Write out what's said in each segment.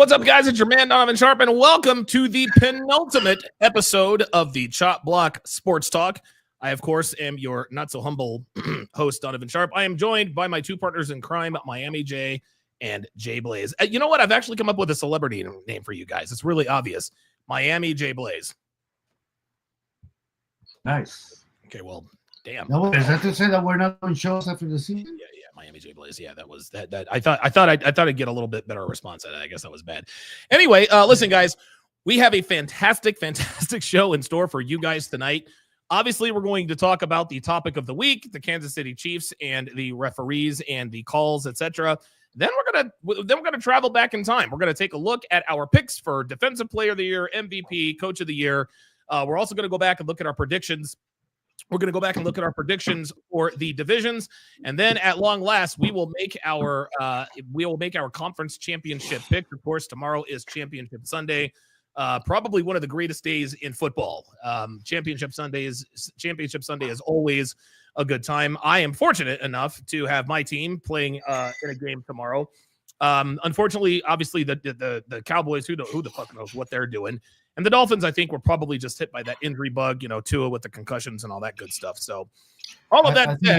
What's up, guys? It's your man, Donovan Sharp, and welcome to the penultimate episode of the Chop Block Sports Talk. I, of course, am your not-so-humble host, Donovan Sharp. I am joined by my two partners in crime, Miami J and Jay Blaze. You know what? I've actually come up with a celebrity name for you guys. It's really obvious. Miami J Blaze. Nice. Okay, well, damn. No, is that to say that we're not doing shows after the season? Yeah, Miami J Blaze. Yeah, that was that. I thought I'd get a little bit better response at it. I guess that was bad. Anyway, listen, guys, we have a fantastic show in store for you guys tonight. Obviously, we're going to talk about the topic of the week, the Kansas City Chiefs and the referees and the calls, etc. Then we're gonna travel back in time. We're gonna take a look at our picks for Defensive Player of the Year, MVP, Coach of the Year. We're also gonna go back and look at our predictions. We're going to go back and look at our predictions for the divisions, and then at long last, we will make our conference championship pick. Of course, tomorrow is Championship Sunday, probably one of the greatest days in football. Championship Sunday is always a good time. I am fortunate enough to have my team playing in a game tomorrow. Unfortunately, obviously, the Cowboys, who the fuck knows what they're doing. And the Dolphins, I think, were probably just hit by that injury bug, Tua with the concussions and all that good stuff. So all of that I think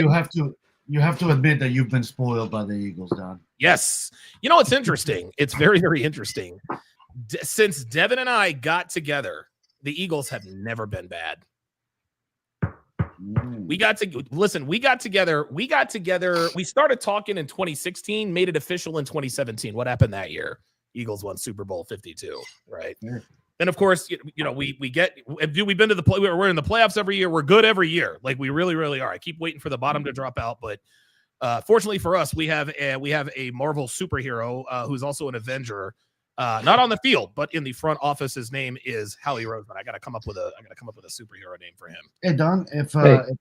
you have to admit that you've been spoiled by the Eagles, Don. Yes. It's interesting. It's very, very interesting. Since Devin and I got together, the Eagles have never been bad. We got together. We started talking in 2016, made it official in 2017. What happened that year? Eagles won Super Bowl 52, right? Yeah. And of course, we've been to the play. We're in the playoffs every year. We're good every year. Like we really, really are. I keep waiting for the bottom to drop out, but fortunately for us, we have a Marvel superhero who's also an Avenger, not on the field, but in the front office. His name is Howie Roseman. I got to come up with a superhero name for him. Hey Don, if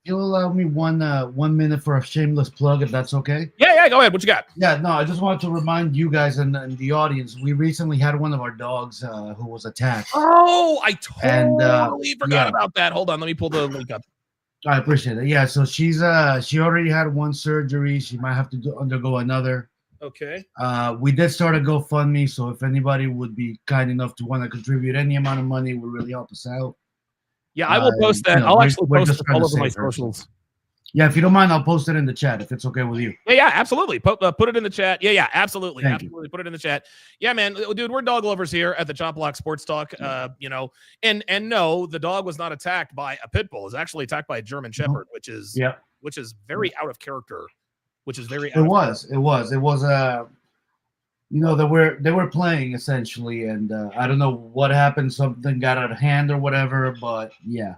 you'll allow me 1 minute for a shameless plug, if that's okay. Yeah, go ahead. What you got? Yeah, no, I just wanted to remind you guys and the audience. We recently had one of our dogs who was attacked. Oh, I totally forgot about that. Hold on, let me pull the link up. I appreciate it. Yeah, so she already had one surgery. She might have to undergo another. Okay. We did start a GoFundMe, so if anybody would be kind enough to want to contribute any amount of money, it would really help us out. Yeah, I will post that. I'll actually post it all over my socials. Yeah, if you don't mind, I'll post it in the chat if it's okay with you. Yeah, absolutely. Put it in the chat. Yeah, absolutely. Thank absolutely. You. Put it in the chat. Yeah, man, dude, we're dog lovers here at the Chop Block Sports Talk. And no, the dog was not attacked by a pit bull. It was actually attacked by a German Shepherd, which is very out of character. It was they were playing essentially, and I don't know what happened. Something got out of hand or whatever, but yeah,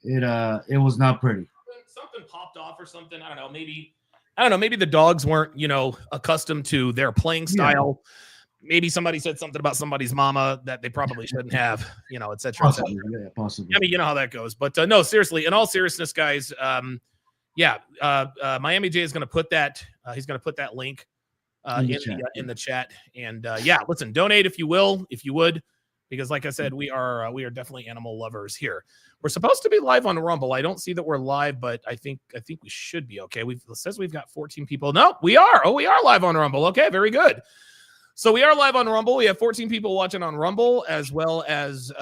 it was not pretty. Something popped off or something. I don't know. Maybe the dogs weren't accustomed to their playing style. Yeah. Maybe somebody said something about somebody's mama that they probably shouldn't have. Etc. Possibly. Yeah, possibly. I mean, you know how that goes. But no, seriously. In all seriousness, guys. Miami J is going to put that. He's going to put that link in the chat. And listen, donate if you would, because like I said, we are definitely animal lovers here. We're supposed to be live on Rumble. I don't see that we're live, but I think we should be okay. It says we've got 14 people. No, we are. Oh, we are live on Rumble. Okay, very good. So we are live on Rumble. We have 14 people watching on Rumble, as well as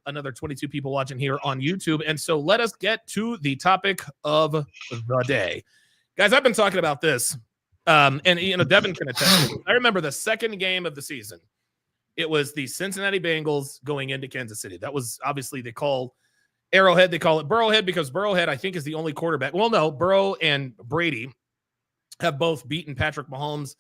another 22 people watching here on YouTube. And so let us get to the topic of the day. Guys, I've been talking about this, and Devin can attest. I remember the second game of the season. It was the Cincinnati Bengals going into Kansas City. That was obviously they call Arrowhead. They call it Burrowhead because Burrowhead, I think, is the only quarterback. Well, no, Burrow and Brady have both beaten Patrick Mahomes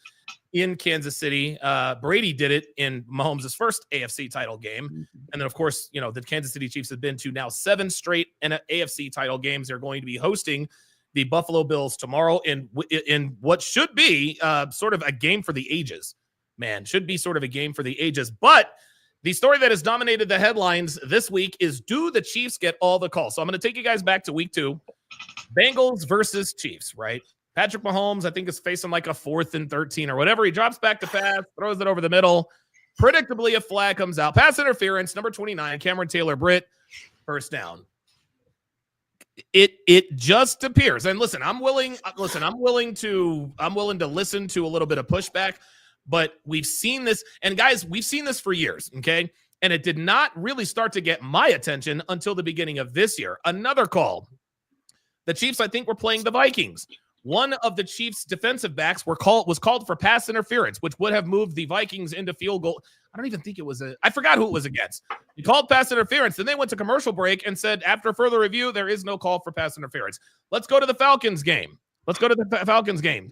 in Kansas City. Brady did it in Mahomes' first AFC title game. And then, of course, the Kansas City Chiefs have been to now 7 straight AFC title games. They're going to be hosting the Buffalo Bills tomorrow in what should be sort of a game for the ages. Man, should be sort of a game for the ages. But the story that has dominated the headlines this week is, do the Chiefs get all the calls? So I'm going to take you guys back to week 2. Bengals versus Chiefs, right? Patrick Mahomes, I think, is facing like a 4th and 13 or whatever. He drops back to pass, throws it over the middle. Predictably, a flag comes out. Pass interference, number 29, Cameron Taylor-Britt, first down. It just appears. And listen, I'm willing to listen to a little bit of pushback, but we've seen this. And guys, we've seen this for years, okay? And it did not really start to get my attention until the beginning of this year. Another call. The Chiefs, I think, were playing the Vikings. One of the Chiefs' defensive backs was called for pass interference, which would have moved the Vikings into field goal. I don't even think it was I forgot who it was against. He called pass interference. Then they went to commercial break and said, after further review, there is no call for pass interference. Let's go to the Falcons game. CJ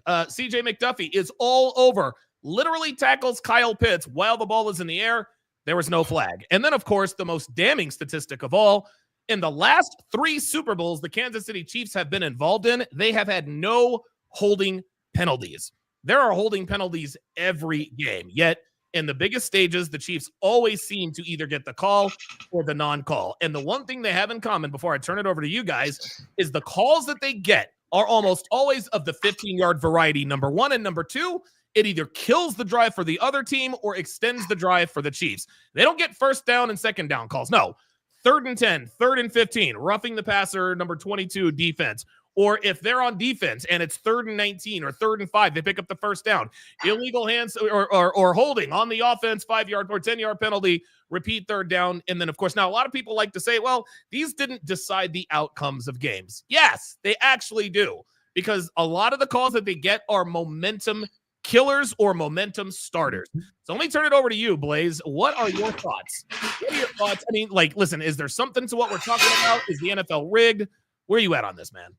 McDuffie is all over, literally tackles Kyle Pitts while the ball is in the air. There was no flag. And then, of course, the most damning statistic of all, in the last 3 Super Bowls the Kansas City Chiefs have been involved in, they have had no holding penalties. There are holding penalties every game. Yet, in the biggest stages, the Chiefs always seem to either get the call or the non-call. And the one thing they have in common, before I turn it over to you guys, is the calls that they get are almost always of the 15-yard variety, number 1. And number 2, it either kills the drive for the other team or extends the drive for the Chiefs. They don't get first down and second down calls. No. 3rd and 10, 3rd and 15, roughing the passer, number 22 defense. Or if they're on defense and it's 3rd and 19 or 3rd and 5, they pick up the first down. Illegal hands or holding on the offense, 5-yard or 10-yard penalty, repeat 3rd down. And then, of course, now a lot of people like to say, well, these didn't decide the outcomes of games. Yes, they actually do. Because a lot of the calls that they get are momentum killers or momentum starters. So let me turn it over to you, Blaze. What are your thoughts? What are your thoughts? I mean, like, listen, is there something to what we're talking about? Is the NFL rigged? Where are you at on this, man?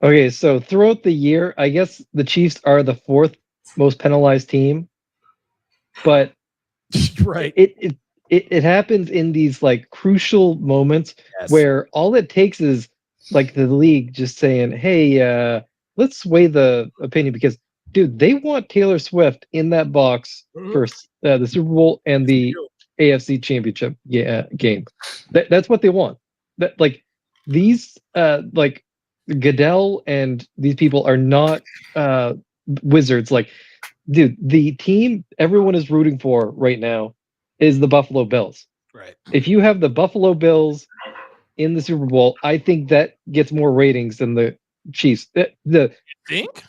Okay, so throughout the year, I guess the Chiefs are the 4th most penalized team, but right, it happens in these like crucial moments where all it takes is like the league just saying, "Hey, let's sway the opinion," because dude, they want Taylor Swift in that box for the Super Bowl and the AFC Championship game. That's what they want. That like these like Goodell and these people are not wizards. Like, dude, the team everyone is rooting for right now is the Buffalo Bills. Right. If you have the Buffalo Bills in the Super Bowl, I think that gets more ratings than the Chiefs. You think?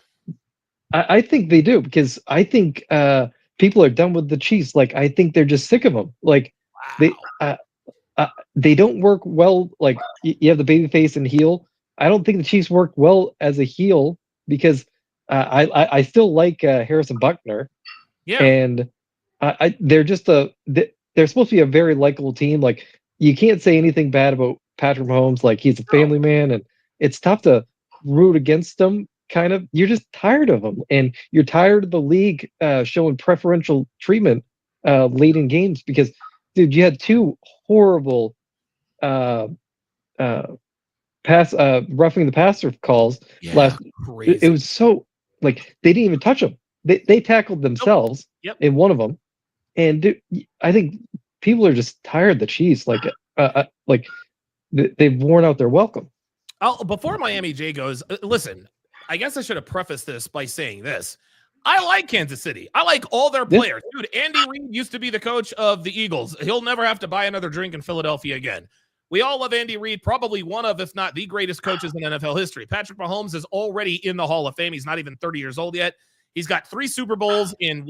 I think they do, because I think people are done with the Chiefs. Like, I think they're just sick of them. Like, they don't work well. Like, you have the babyface and heel. I don't think the Chiefs work well as a heel, because I still like Harrison Buckner. Yeah. And they're just they're supposed to be a very likable team. Like, you can't say anything bad about Patrick Mahomes. Like, he's a family man, and it's tough to root against them. Kind of, you're just tired of them, and you're tired of the league showing preferential treatment late in games, because, dude, you had 2 horrible roughing the passer calls last. Crazy. It was so, like, they didn't even touch them. They tackled themselves in one of them, and dude, I think people are just tired of the Chiefs. Like they've worn out their welcome. Before Miami J goes, listen. I guess I should have prefaced this by saying this. I like Kansas City. I like all their players. Dude, Andy Reid used to be the coach of the Eagles. He'll never have to buy another drink in Philadelphia again. We all love Andy Reid, probably one of, if not the greatest coaches in NFL history. Patrick Mahomes is already in the Hall of Fame. He's not even 30 years old yet. He's got 3 Super Bowls in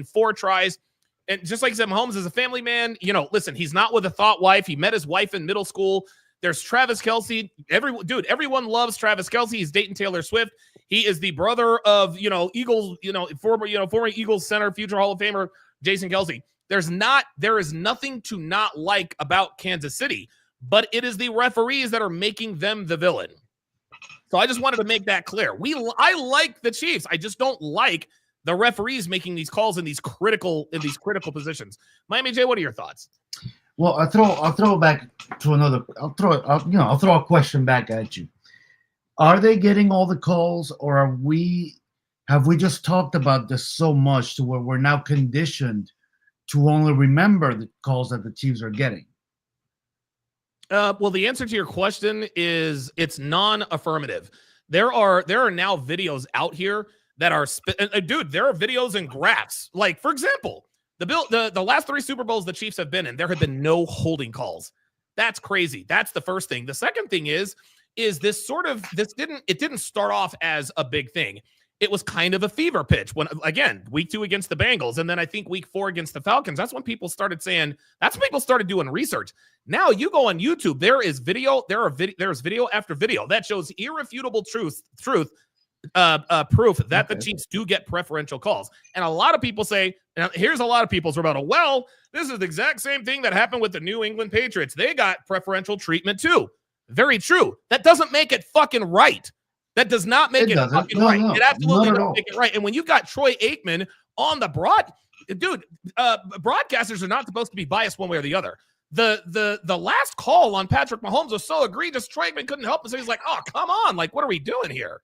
4 tries. And just like I said, Mahomes is a family man. You know, listen, he's not with a thought wife. He met his wife in middle school. There's Travis Kelce. Everyone loves Travis Kelce. He's dating Taylor Swift. He is the brother of, Eagles, former Eagles center, future Hall of Famer, Jason Kelce. There is nothing to not like about Kansas City, but it is the referees that are making them the villain. So I just wanted to make that clear. I like the Chiefs. I just don't like the referees making these calls in these critical positions. Miami J, what are your thoughts? Well, I'll throw back to another. I'll throw a question back at you. Are they getting all the calls, or have we just talked about this so much to where we're now conditioned to only remember the calls that the Chiefs are getting? Well, the answer to your question is it's non-affirmative. There are now videos out here that are dude. There are videos and graphs. Like, for example, the last 3 Super Bowls the Chiefs have been in, there have been no holding calls. That's crazy. That's the first thing. The second thing is this didn't start off as a big thing. it was kind of a fever pitch when, again, week 2 against the Bengals. And then I think week 4 against the Falcons. That's when people started saying, that's when people started doing research. Now you go on YouTube, there is video. There's video after video that shows irrefutable proof that the Chiefs do get preferential calls. And a lot of people say, now here's a lot of people's rebuttal. Well, this is the exact same thing that happened with the New England Patriots. They got preferential treatment too. Very true. That doesn't make it fucking right. That does not make it fucking right. It absolutely doesn't make it right. And when you got Troy Aikman on the broadcasters are not supposed to be biased one way or the other. The last call on Patrick Mahomes was so egregious, Troy Aikman couldn't help it. So he's like, oh, come on. Like, what are we doing here?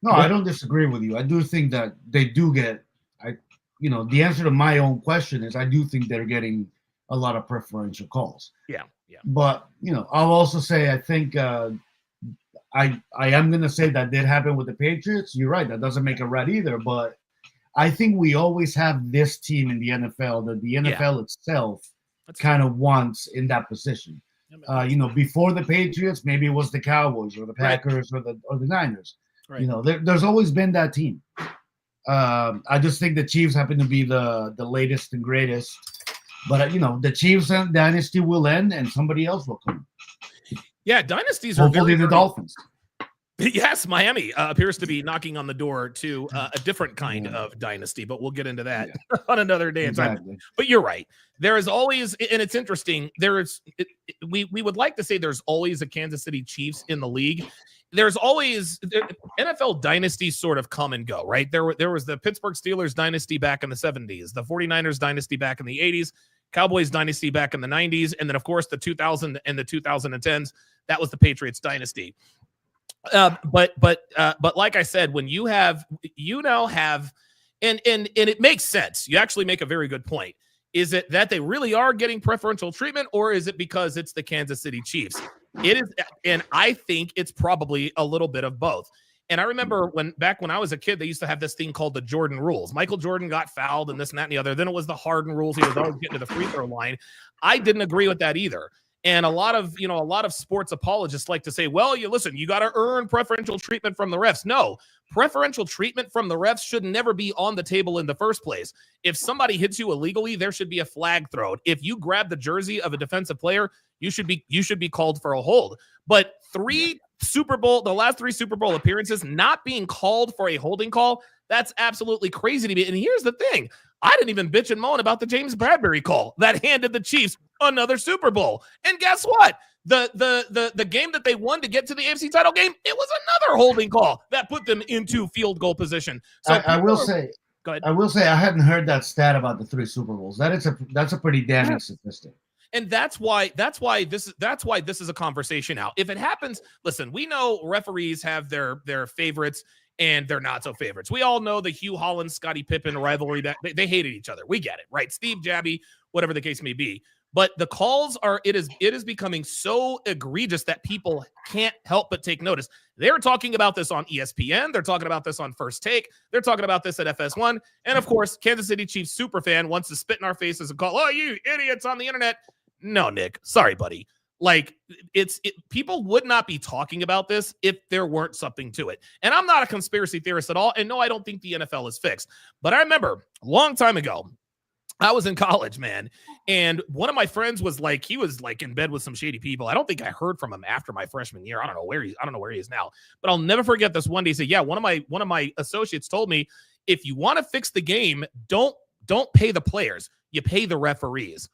No, I don't disagree with you. I do think that they do get, the answer to my own question is I do think they're getting a lot of preferential calls. Yeah. But, I'll also say I think I am going to say that did happen with the Patriots. You're right. That doesn't make it right either. But I think we always have this team in the NFL that the NFL itself kind of wants in that position. Before the Patriots, maybe it was the Cowboys or the Packers or the Niners. Right. There's always been that team. I just think the Chiefs happen to be the latest and greatest. But, the Chiefs dynasty will end and somebody else will come. Yeah, dynasties are hopefully the Dolphins. Yes, Miami appears to be knocking on the door to a different kind of dynasty, but we'll get into that on another day in time. But you're right. There is always, and it's interesting, we would like to say there's always a Kansas City Chiefs in the league. There's always NFL dynasties sort of come and go, right? There was the Pittsburgh Steelers dynasty back in the 70s, the 49ers dynasty back in the 80s, Cowboys dynasty back in the 90s, and then, of course, the 2000 and the 2010s, that was the Patriots dynasty. But like I said, when you now have, and it makes sense. You actually make a very good point. Is it that they really are getting preferential treatment, or is it because it's the Kansas City Chiefs? It is, and I think it's probably a little bit of both. And I remember back when I was a kid, they used to have this thing called the Jordan rules. Michael Jordan got fouled and this and that and the other. Then it was the Harden rules. He was always getting to the free throw line. I didn't agree with that either. And a lot of sports apologists like to say, well, you got to earn preferential treatment from the refs. No, preferential treatment from the refs should never be on the table in the first place. If somebody hits you illegally, there should be a flag thrown. If you grab the jersey of a defensive player, you should be called for a hold. But the last 3 Super Bowl appearances not being called for a holding call, that's absolutely crazy to me. And here's the thing. I didn't even bitch and moan about the James Bradbury call that handed the Chiefs another Super Bowl. And guess what? The game that they won to get to the AFC title game, it was another holding call that put them into field goal position. So I will say I hadn't heard that stat about the 3 Super Bowls. That's a pretty damning statistic. And that's why this is a conversation now. If it happens, listen, we know referees have their favorites and they're not so favorites. We all know the Hugh Holland, Scottie Pippen rivalry that they hated each other. We get it, right? Steve Jabby, whatever the case may be. But the calls it is becoming so egregious that people can't help but take notice. They're talking about this on ESPN. They're talking about this on First Take. They're talking about this at FS1. And of course, Kansas City Chiefs superfan wants to spit in our faces and call, oh, you idiots on the internet. No, Nick, sorry, buddy. Like people would not be talking about this if there weren't something to it. And I'm not a conspiracy theorist at all. And no, I don't think the NFL is fixed. But I remember a long time ago, I was in college, man. And one of my friends was in bed with some shady people. I don't think I heard from him after my freshman year. I don't know where he is now, but I'll never forget this one day. He said, yeah, one of my associates told me, if you want to fix the game, don't pay the players. You pay the referees,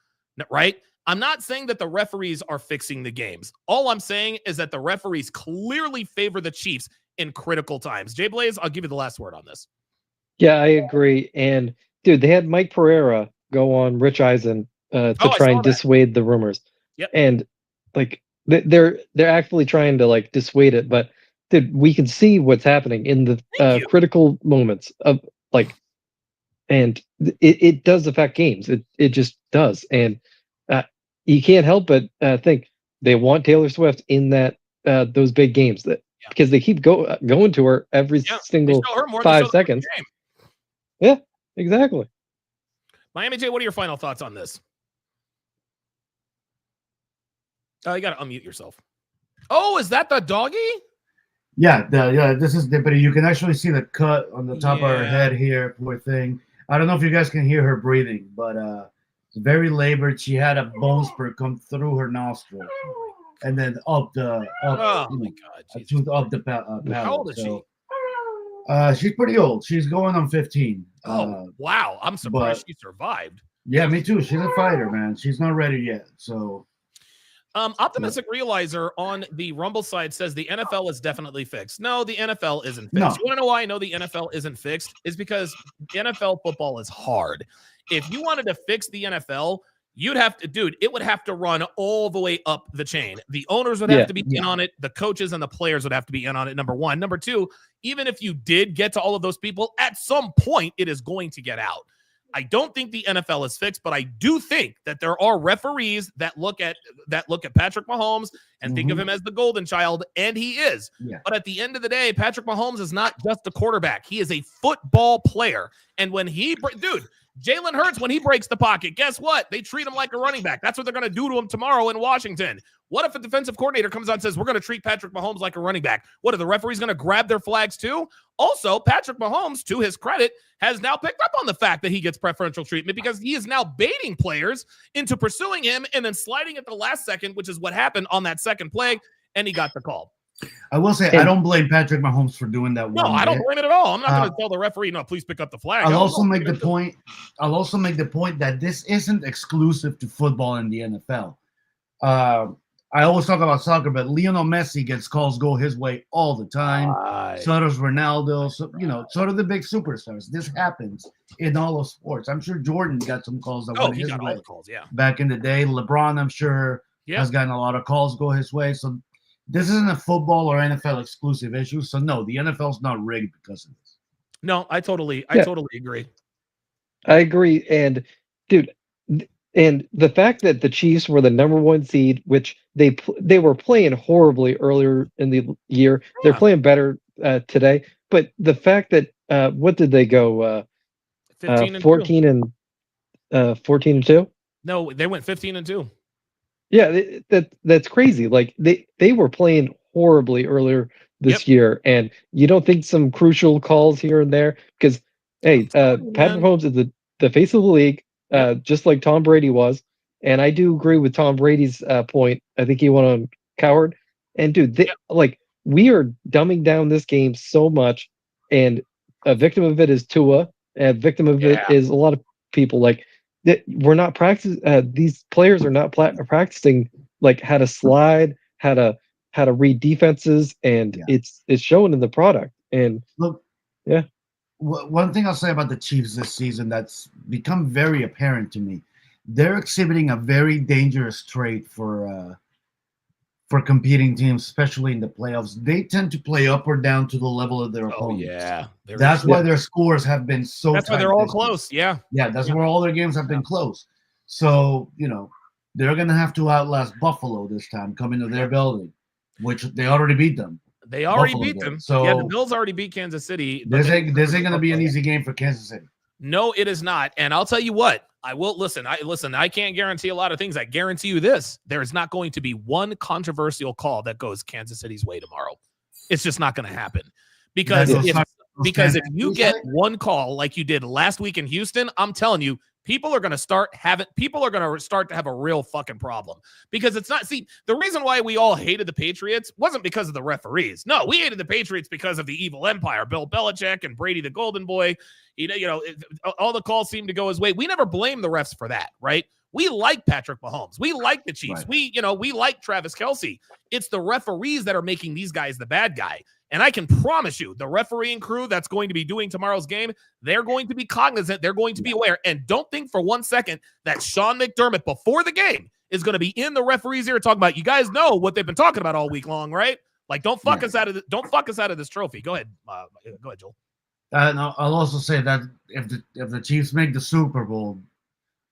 right? I'm not saying that the referees are fixing the games. All I'm saying is that the referees clearly favor the Chiefs in critical times. Jay Blaze, I'll give you the last word on this. Yeah, I agree. And dude, they had Mike Pereira go on Rich Eisen to try and dissuade the rumors. Yep. And like they're actually trying to like dissuade it, but dude, we can see what's happening in the critical moments of like, and it does affect games. It just does. And you can't help but think they want Taylor Swift in that those big games because they keep going to her every single 5 seconds. Yeah, exactly. Miami J, what are your final thoughts on this? You got to unmute yourself. Oh, is that the doggy? Yeah, this is but you can actually see the cut on the top of her head here, poor thing. I don't know if you guys can hear her breathing, but it's very labored. She had a bone spur come through her nostril, and then up the Oh my God, Jesus. up the palate. How old is she? She's pretty old. She's going on 15. Wow, I'm surprised she survived. Yeah, me too. She's a fighter, man. She's not ready yet. So, Optimistic Realizer on the Rumble side says the NFL is definitely fixed. No, the NFL isn't fixed. No. You want to know why I know the NFL isn't fixed? Is because NFL football is hard. If you wanted to fix the NFL, you'd have to, dude, it would have to run all the way up the chain. The owners would have to be in on it. The coaches and the players would have to be in on it, number one. Number two, even if you did get to all of those people, at some point it is going to get out. I don't think the NFL is fixed, but I do think that there are referees that look at Patrick Mahomes and think of him as the golden child, and he is. Yeah. But at the end of the day, Patrick Mahomes is not just a quarterback. He is a football player. And when Jalen Hurts, when he breaks the pocket, guess what? They treat him like a running back. That's what they're going to do to him tomorrow in Washington. What if a defensive coordinator comes out and says, we're going to treat Patrick Mahomes like a running back? What, are the referees going to grab their flags too? Also, Patrick Mahomes, to his credit, has now picked up on the fact that he gets preferential treatment because he is now baiting players into pursuing him and then sliding at the last second, which is what happened on that second play, and he got the call. I will say, I don't blame Patrick Mahomes for doing that. No, I don't blame it at all. I'm not going to tell the referee, no, please pick up the flag. I'll also make the point that this isn't exclusive to football and the NFL. I always talk about soccer, but Lionel Messi gets calls go his way all the time. So does Ronaldo. So, so do the big superstars. This happens in all of sports. I'm sure Jordan got some calls that went his way. All the calls, back in the day. LeBron, I'm sure, has gotten a lot of calls go his way. So this isn't a football or NFL exclusive issue. So no, the NFL's not rigged because of this. No, I totally agree. I agree. And dude, and the fact that the Chiefs were the number one seed, which they were playing horribly earlier in the year, they're playing better today. But the fact that what did they go? 14 and 2? No, they went 15-2. Yeah, that's crazy. Like they were playing horribly earlier this year, and you don't think some crucial calls here and there because hey, Patrick Mahomes is the face of the league. Just like Tom Brady was. And I do agree with Tom Brady's point. I think he went on coward. And dude, we are dumbing down this game so much. And a victim of it is Tua. And a victim of it is a lot of people. Like we're not practicing. These players are not practicing like how to slide, how to read defenses, and it's showing in the product. And look, one thing I'll say about the Chiefs this season that's become very apparent to me, they're exhibiting a very dangerous trait for competing teams, especially in the playoffs. They tend to play up or down to the level of their opponents. Yeah, that's why their scores have been so. That's why they're all close. Yeah, that's where all their games have been close. So they're gonna have to outlast Buffalo this time, come into their building, which they already beat them. They already beat them. So the Bills already beat Kansas City. This ain't going to be an easy game for Kansas City. No, it is not. And I'll tell you what, I will listen. I can't guarantee a lot of things. I guarantee you this: there is not going to be one controversial call that goes Kansas City's way tomorrow. It's just not going to happen because if you get one call like you did last week in Houston, I'm telling you, people are going to start to have a real fucking problem because it's not. See, the reason why we all hated the Patriots wasn't because of the referees. No, we hated the Patriots because of the evil empire, Bill Belichick and Brady, the Golden Boy. All the calls seemed to go his way. We never blamed the refs for that, right? We like Patrick Mahomes. We like the Chiefs. Right. We like Travis Kelce. It's the referees that are making these guys the bad guy. And I can promise you, the refereeing crew that's going to be doing tomorrow's game, they're going to be cognizant. They're going to be aware. And don't think for 1 second that Sean McDermott, before the game, is going to be in the referee's ear talking about, you guys know what they've been talking about all week long, right? Like, don't fuck us out of this trophy. Go ahead. Go ahead, Joel. No, I'll also say that if the Chiefs make the Super Bowl,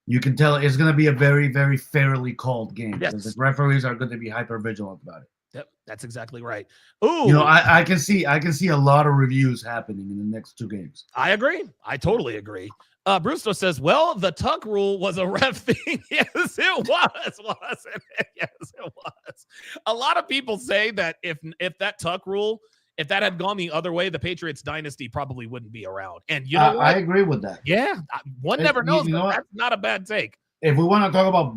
you can tell it's going to be a very, very fairly called game. Yes. Because the referees are going to be hyper vigilant about it. Yep, that's exactly right. Ooh, I can see a lot of reviews happening in the next two games. I agree. I totally agree. Brusto says, well, the tuck rule was a ref thing. Yes, it was, wasn't it? Yes, it was. A lot of people say that if that tuck rule if that had gone the other way, the Patriots dynasty probably wouldn't be around. And you know what? I agree with that. Yeah, one never knows. You know but that's not a bad take. If we want to talk about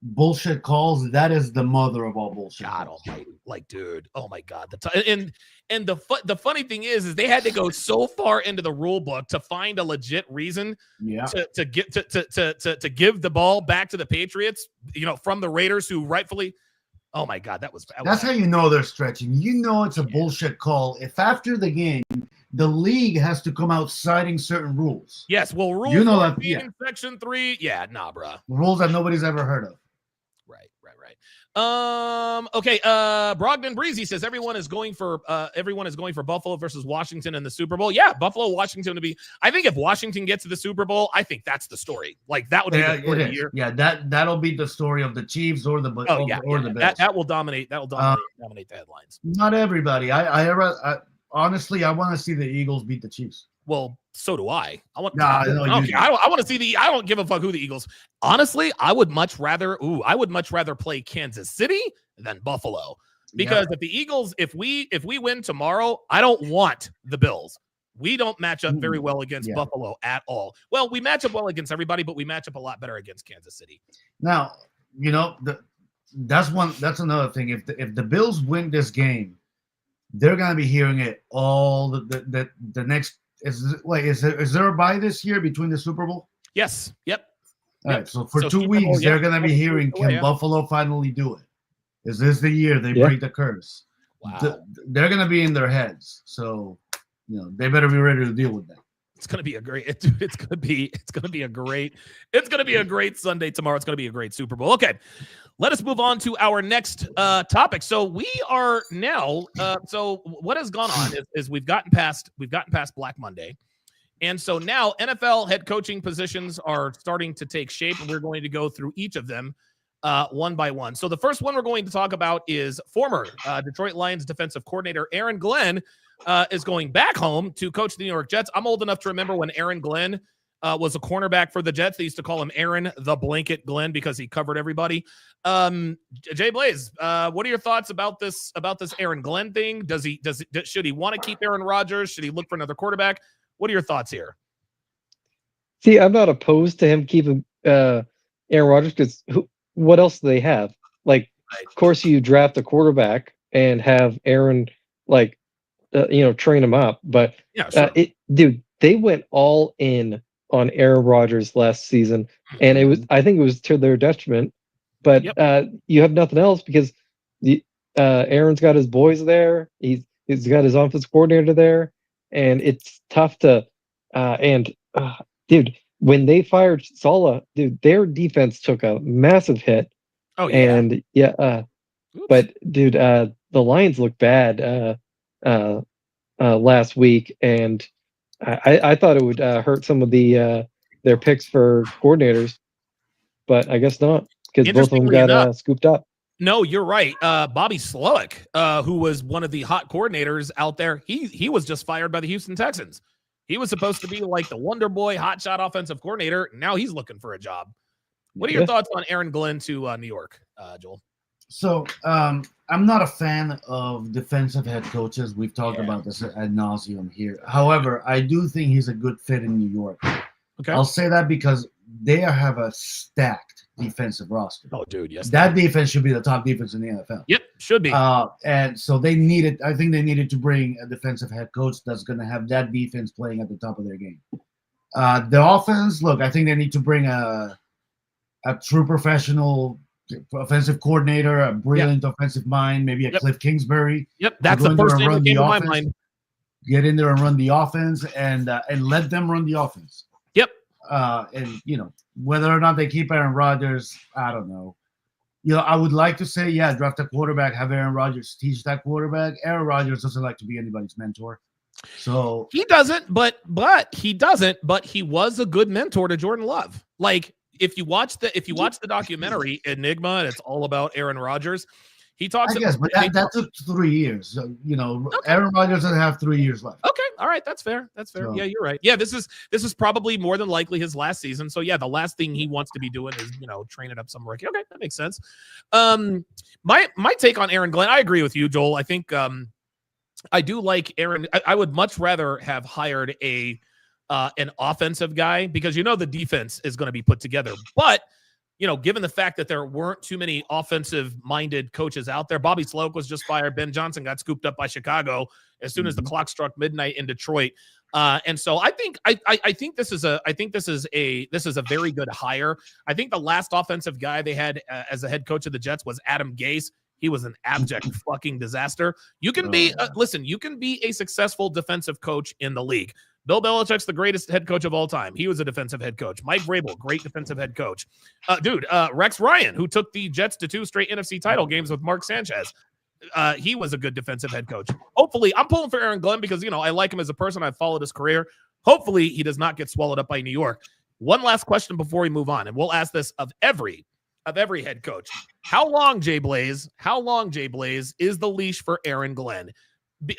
bullshit calls, that is the mother of all bullshit. God almighty, like, dude, oh my God. And the funny thing is they had to go so far into the rule book to find a legit reason to give the ball back to the Patriots, from the Raiders, who rightfully, oh my God, that's how you know they're stretching. It's a bullshit call if after the game the league has to come out citing certain rules. Yes, well, rules in Section 3, bro. Rules that nobody's ever heard of. Right. Okay. Brogdon Breezy says everyone is going for Buffalo versus Washington in the Super Bowl. Yeah, Buffalo, Washington to be. I think if Washington gets to the Super Bowl, I think that's the story. Like that would be the story of the year. Yeah, that'll be the story of the Chiefs or the the Bills. That will dominate. That will dominate the headlines. Not everybody. I honestly, I want to see the Eagles beat the Chiefs. Well, so do I. I want to see I don't give a fuck who the Eagles. Honestly, I would much rather play Kansas City than Buffalo. Because if the Eagles, if we win tomorrow, I don't want the Bills. We don't match up very well against Buffalo at all. Well, we match up well against everybody, but we match up a lot better against Kansas City. Now, that's another thing. If the Bills win this game, they're gonna be hearing it all the next. Is there a bye this year between the Super Bowl? Yes. Yep. All right. So for 2 weeks, they're going to be hearing, can Buffalo finally do it? Is this the year they break the curse? Wow. They're going to be in their heads. So, they better be ready to deal with that. It's going to be a great Sunday tomorrow. It's going to be a great Super Bowl. Okay. Let us move on to our next topic. So we are now. So what has gone on is we've gotten past Black Monday, and so now NFL head coaching positions are starting to take shape, and we're going to go through each of them one by one. So the first one we're going to talk about is former Detroit Lions defensive coordinator Aaron Glenn is going back home to coach the New York Jets. I'm old enough to remember when Aaron Glenn was a cornerback for the Jets. They used to call him Aaron the Blanket Glenn because he covered everybody. Jay Blaze, what are your thoughts about this Aaron Glenn thing? Should he want to keep Aaron Rodgers? Should he look for another quarterback? What are your thoughts here? See, I'm not opposed to him keeping Aaron Rodgers because what else do they have? Like, of course, you draft a quarterback and have Aaron train him up. But they went all in on Aaron Rodgers last season, and I think it was to their detriment. But you have nothing else because Aaron's got his boys there. He's got his offensive coordinator there, and it's tough to. When they fired Saleh, their defense took a massive hit. Oh yeah, and but the Lions look bad last week, and I thought it would hurt some of their picks for coordinators, but I guess not because both of them got scooped up. No, you're right. Bobby Slowick, who was one of the hot coordinators out there, he was just fired by the Houston Texans. He was supposed to be like the Wonder Boy, hotshot offensive coordinator. Now he's looking for a job. What are your thoughts on Aaron Glenn to New York, Joel? So I'm not a fan of defensive head coaches. We've talked about this ad nauseum here. However, I do think he's a good fit in New York. Okay. I'll say that because they have a stacked defensive roster. Oh, dude, yes. That defense should be the top defense in the NFL. Yep, should be. And so I think they needed to bring a defensive head coach that's going to have that defense playing at the top of their game. The offense, look, I think they need to bring a true professional offensive coordinator, a brilliant offensive mind, maybe a Cliff Kingsbury. Yep, that's the first name that came to my mind. Get in there and run the offense, and let them run the offense. Yep. And whether or not they keep Aaron Rodgers, I don't know. I would like to say, draft a quarterback, have Aaron Rodgers teach that quarterback. Aaron Rodgers doesn't like to be anybody's mentor. So he doesn't, but he was a good mentor to Jordan Love. Like, if you watch the documentary Enigma, and it's all about Aaron Rodgers, he talks. I guess, but that took 3 years. Okay. Aaron Rodgers doesn't have 3 years left. Okay, all right, that's fair. So, yeah, you're right. Yeah, this is probably more than likely his last season. So yeah, the last thing he wants to be doing is training up some rookie. Okay, that makes sense. My take on Aaron Glenn, I agree with you, Joel. I think I do like Aaron. I would much rather have hired an offensive guy because the defense is going to be put together. But given the fact that there weren't too many offensive-minded coaches out there, Bobby Sloak was just fired. Ben Johnson got scooped up by Chicago as soon as the clock struck midnight in Detroit. And so I think this is a very good hire. I think the last offensive guy they had as the head coach of the Jets was Adam Gase. He was an abject fucking disaster. You can be you can be a successful defensive coach in the league. Bill Belichick's the greatest head coach of all time. He was a defensive head coach. Mike Vrabel, great defensive head coach. Rex Ryan, who took the Jets to 2 straight NFC title games with Mark Sanchez. He was a good defensive head coach. Hopefully, I'm pulling for Aaron Glenn because, I like him as a person. I've followed his career. Hopefully, he does not get swallowed up by New York. One last question before we move on, and we'll ask this of every head coach. How long, Jay Blaze, is the leash for Aaron Glenn?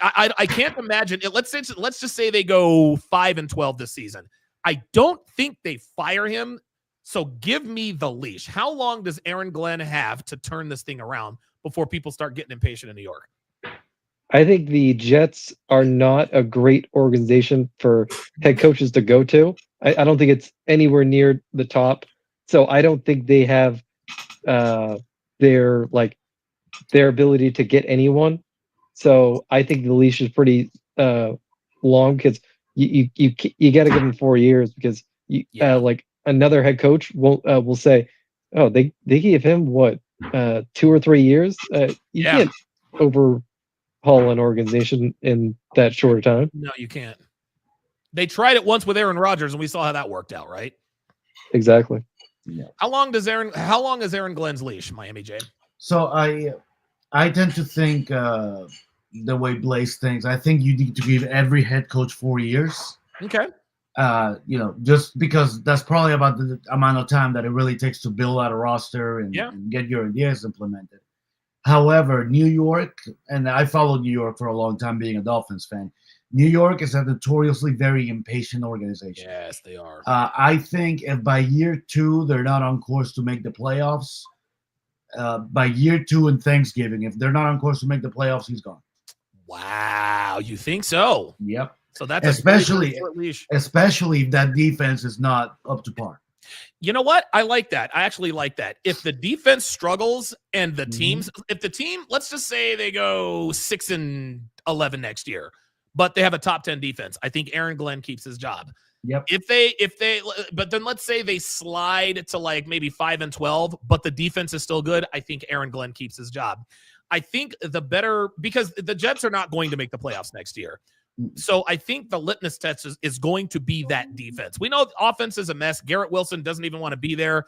I can't imagine it. Let's just say they go 5-12 this season. I don't think they fire him. So give me the leash. How long does Aaron Glenn have to turn this thing around before people start getting impatient in New York? I think the Jets are not a great organization for head coaches to go to. I don't think it's anywhere near the top. So I don't think they have their ability to get anyone. So I think the leash is pretty long because you got to give him 4 years because another head coach will say, oh, they gave him 2 or 3 years. You can't overhaul an organization in that short of time. No, you can't. They tried it once with Aaron Rodgers, and we saw how that worked out, right? Exactly. Yeah. How long is Aaron Glenn's leash, Miami J? So I tend to think the way Blaze thinks. I think you need to give every head coach 4 years. Okay. Just because that's probably about the amount of time that it really takes to build out a roster and get your ideas implemented. However, New York, and I followed New York for a long time being a Dolphins fan, New York is a notoriously very impatient organization. Yes, they are. I think if by year 2 they're not on course to make the playoffs, by year 2 and Thanksgiving, if they're not on course to make the playoffs, he's gone. Wow, you think so? Yep. So that's especially if that defense is not up to par. You know what? I like that. I actually like that. If the defense struggles and the teams, if the team, let's just say they go 6-11 next year, but they have a top 10 defense, I think Aaron Glenn keeps his job. Yep. But then let's say they slide to maybe 5-12, but the defense is still good, I think Aaron Glenn keeps his job. I think because the Jets are not going to make the playoffs next year. So I think the litmus test is going to be that defense. We know the offense is a mess. Garrett Wilson doesn't even want to be there.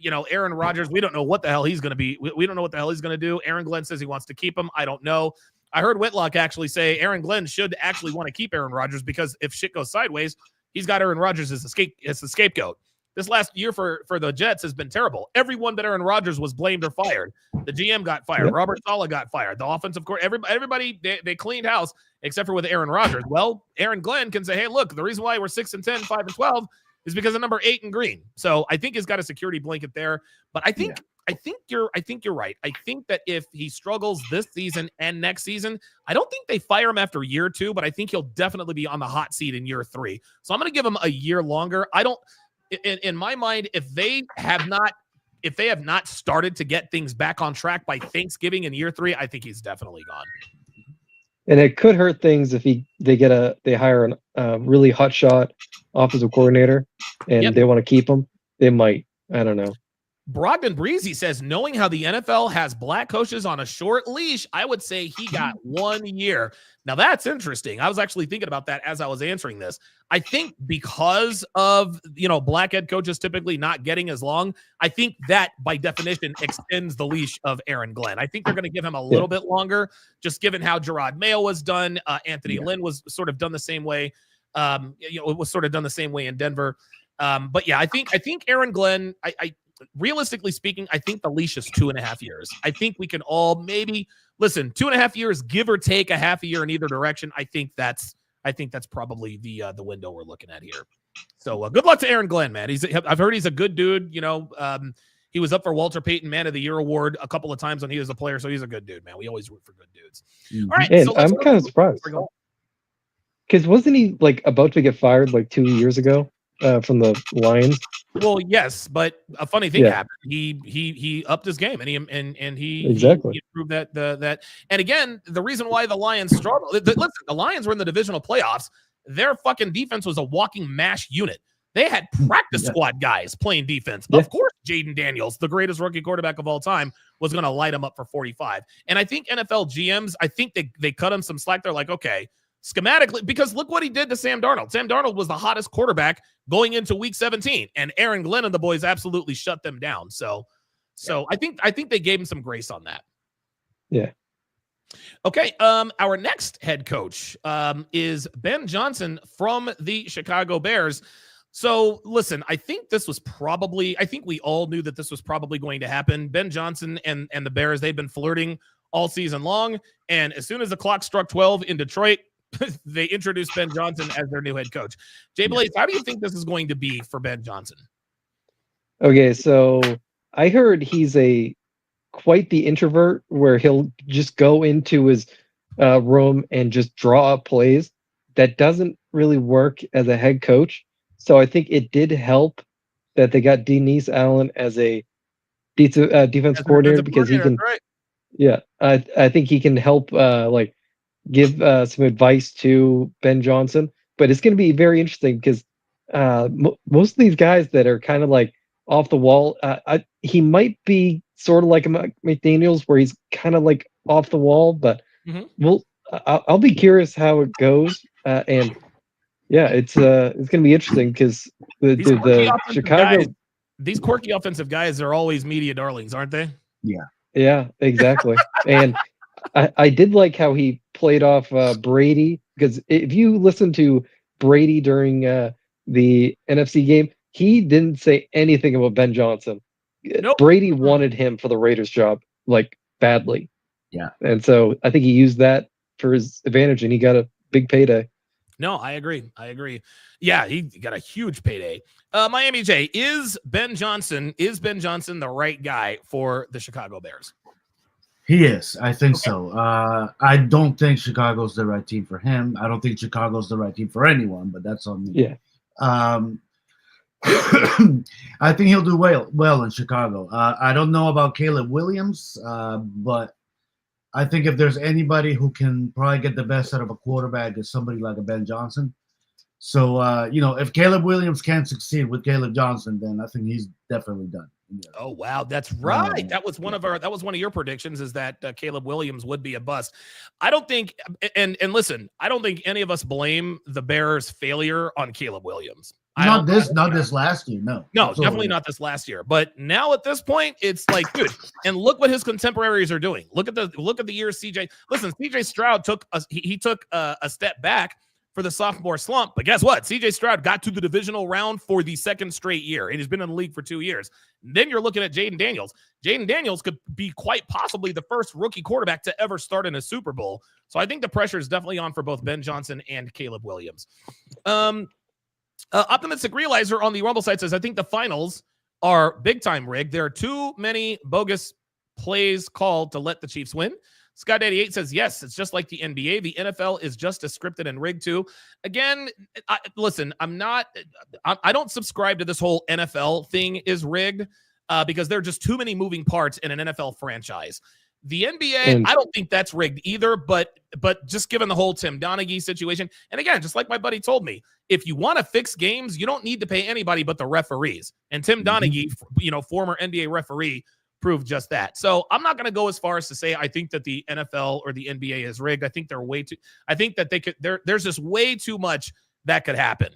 Aaron Rodgers, we don't know what the hell he's going to be. We don't know what the hell he's going to do. Aaron Glenn says he wants to keep him. I don't know. I heard Whitlock actually say Aaron Glenn should actually want to keep Aaron Rodgers because if shit goes sideways, he's got Aaron Rodgers as the scapegoat. This last year for the Jets has been terrible. Everyone but Aaron Rodgers was blamed or fired. The GM got fired. Yep. Robert Saleh got fired. The offensive court, everybody, they cleaned house except for with Aaron Rodgers. Well, Aaron Glenn can say, hey, look, the reason why we're 6-10, 5-12 is because of number 8 and green. So I think he's got a security blanket there. But I think you're right. I think that if he struggles this season and next season, I don't think they fire him after year 2, but I think he'll definitely be on the hot seat in year 3. So I'm going to give him a year longer. In my mind, if they have not started to get things back on track by Thanksgiving in year 3, I think he's definitely gone. And it could hurt things if they hire a really hotshot offensive coordinator and they want to keep him. They might. I don't know. Brogdon Breezy says, knowing how the NFL has black coaches on a short leash, I would say he got 1 year. Now, that's interesting. I was actually thinking about that as I was answering this. I think because of, black head coaches typically not getting as long, I think that, by definition, extends the leash of Aaron Glenn. I think they're going to give him a little bit longer, just given how Gerard Mayo was done. Anthony Lynn was sort of done the same way. It was sort of done the same way in Denver. But, yeah, I think Aaron Glenn, realistically speaking, I think the leash is 2.5 years. I think we can all maybe listen, 2.5 years, give or take a half a year in either direction. I think that's probably the window we're looking at here. So good luck to Aaron Glenn, man. I've heard he's a good dude. He was up for Walter Payton Man of the Year award a couple of times when he was a player. So he's a good dude, man. We always root for good dudes. All right. And so I'm kind of surprised because wasn't he like about to get fired like 2 years ago from the Lions? Well, yes, but a funny thing happened. He upped his game and he improved that. And again, the reason why the Lions struggled. Listen, the Lions were in the divisional playoffs. Their fucking defense was a walking mash unit. They had practice squad guys playing defense. Of course, Jaden Daniels, the greatest rookie quarterback of all time, was going to light him up for 45. And I think NFL GMs, I think they cut him some slack. They're like, okay, schematically, because look what he did to Sam Darnold. Sam Darnold was the hottest quarterback going into week 17, and Aaron Glenn and the boys absolutely shut them down. So I think they gave him some grace on that. Yeah. Okay. Our next head coach is Ben Johnson from the Chicago Bears. So listen, I think we all knew that this was probably going to happen. Ben Johnson and the Bears, they've been flirting all season long. And as soon as the clock struck 12 in Detroit, they introduced Ben Johnson as their new head coach. Jay Blaze, how do you think this is going to be for Ben Johnson? Okay, so I heard he's quite the introvert where he'll just go into his room and just draw up plays. That doesn't really work as a head coach. So I think it did help that they got Denise Allen as a defensive coordinator because he can. Right. Yeah, I think he can help give some advice to Ben Johnson. But it's going to be very interesting because most of these guys that are kind of like off the wall, he might be sort of like a McDaniels where he's kind of like off the wall. But I'll be curious how it goes and. Yeah, it's going to be interesting because the Chicago guys, these quirky offensive guys are always media darlings, aren't they? Yeah, exactly. And I did like how he played off Brady because if you listen to Brady during the NFC game, he didn't say anything about Ben Johnson. Nope. Brady wanted him for the Raiders job like badly. Yeah, and so I think he used that for his advantage, and he got a big payday. No, I agree. Yeah, he got a huge payday. Miami J, is Ben Johnson the right guy for the Chicago Bears? He is. I think so. I don't think Chicago's the right team for him. I don't think Chicago's the right team for anyone, but that's on me. Yeah. I think he'll do well in Chicago. I don't know about Caleb Williams, but I think if there's anybody who can probably get the best out of a quarterback, is somebody like a Ben Johnson. So, if Caleb Williams can't succeed with Caleb Johnson, then I think he's definitely done. Oh, wow. That's right. That was one of your predictions, is that Caleb Williams would be a bust. I don't think, and listen, I don't think any of us blame the Bears' failure on Caleb Williams. Not this last year. No, definitely not this last year. But now at this point, it's like, dude, and look what his contemporaries are doing. Look at the year CJ. Listen, CJ Stroud took a step back for the sophomore slump. But guess what? CJ Stroud got to the divisional round for the second straight year, and he's been in the league for 2 years. And then you're looking at Jaden Daniels. Jaden Daniels could be quite possibly the first rookie quarterback to ever start in a Super Bowl. So I think the pressure is definitely on for both Ben Johnson and Caleb Williams. Optimistic Realizer on the Rumble site says, I think the finals are big time rigged. There are too many bogus plays called to let the Chiefs win. Scott88 says, yes, it's just like the NBA. The NFL is just as scripted and rigged too. Again, listen, I don't subscribe to this whole NFL thing is rigged because there are just too many moving parts in an NFL franchise. The NBA, I don't think that's rigged either, but just given the whole Tim Donaghy situation, and again, just like my buddy told me, if you want to fix games, you don't need to pay anybody but the referees. And Tim Donaghy, former NBA referee, proved just that. So I'm not going to go as far as to say I think that the NFL or the NBA is rigged. I think they're way too. I think that there's just way too much that could happen.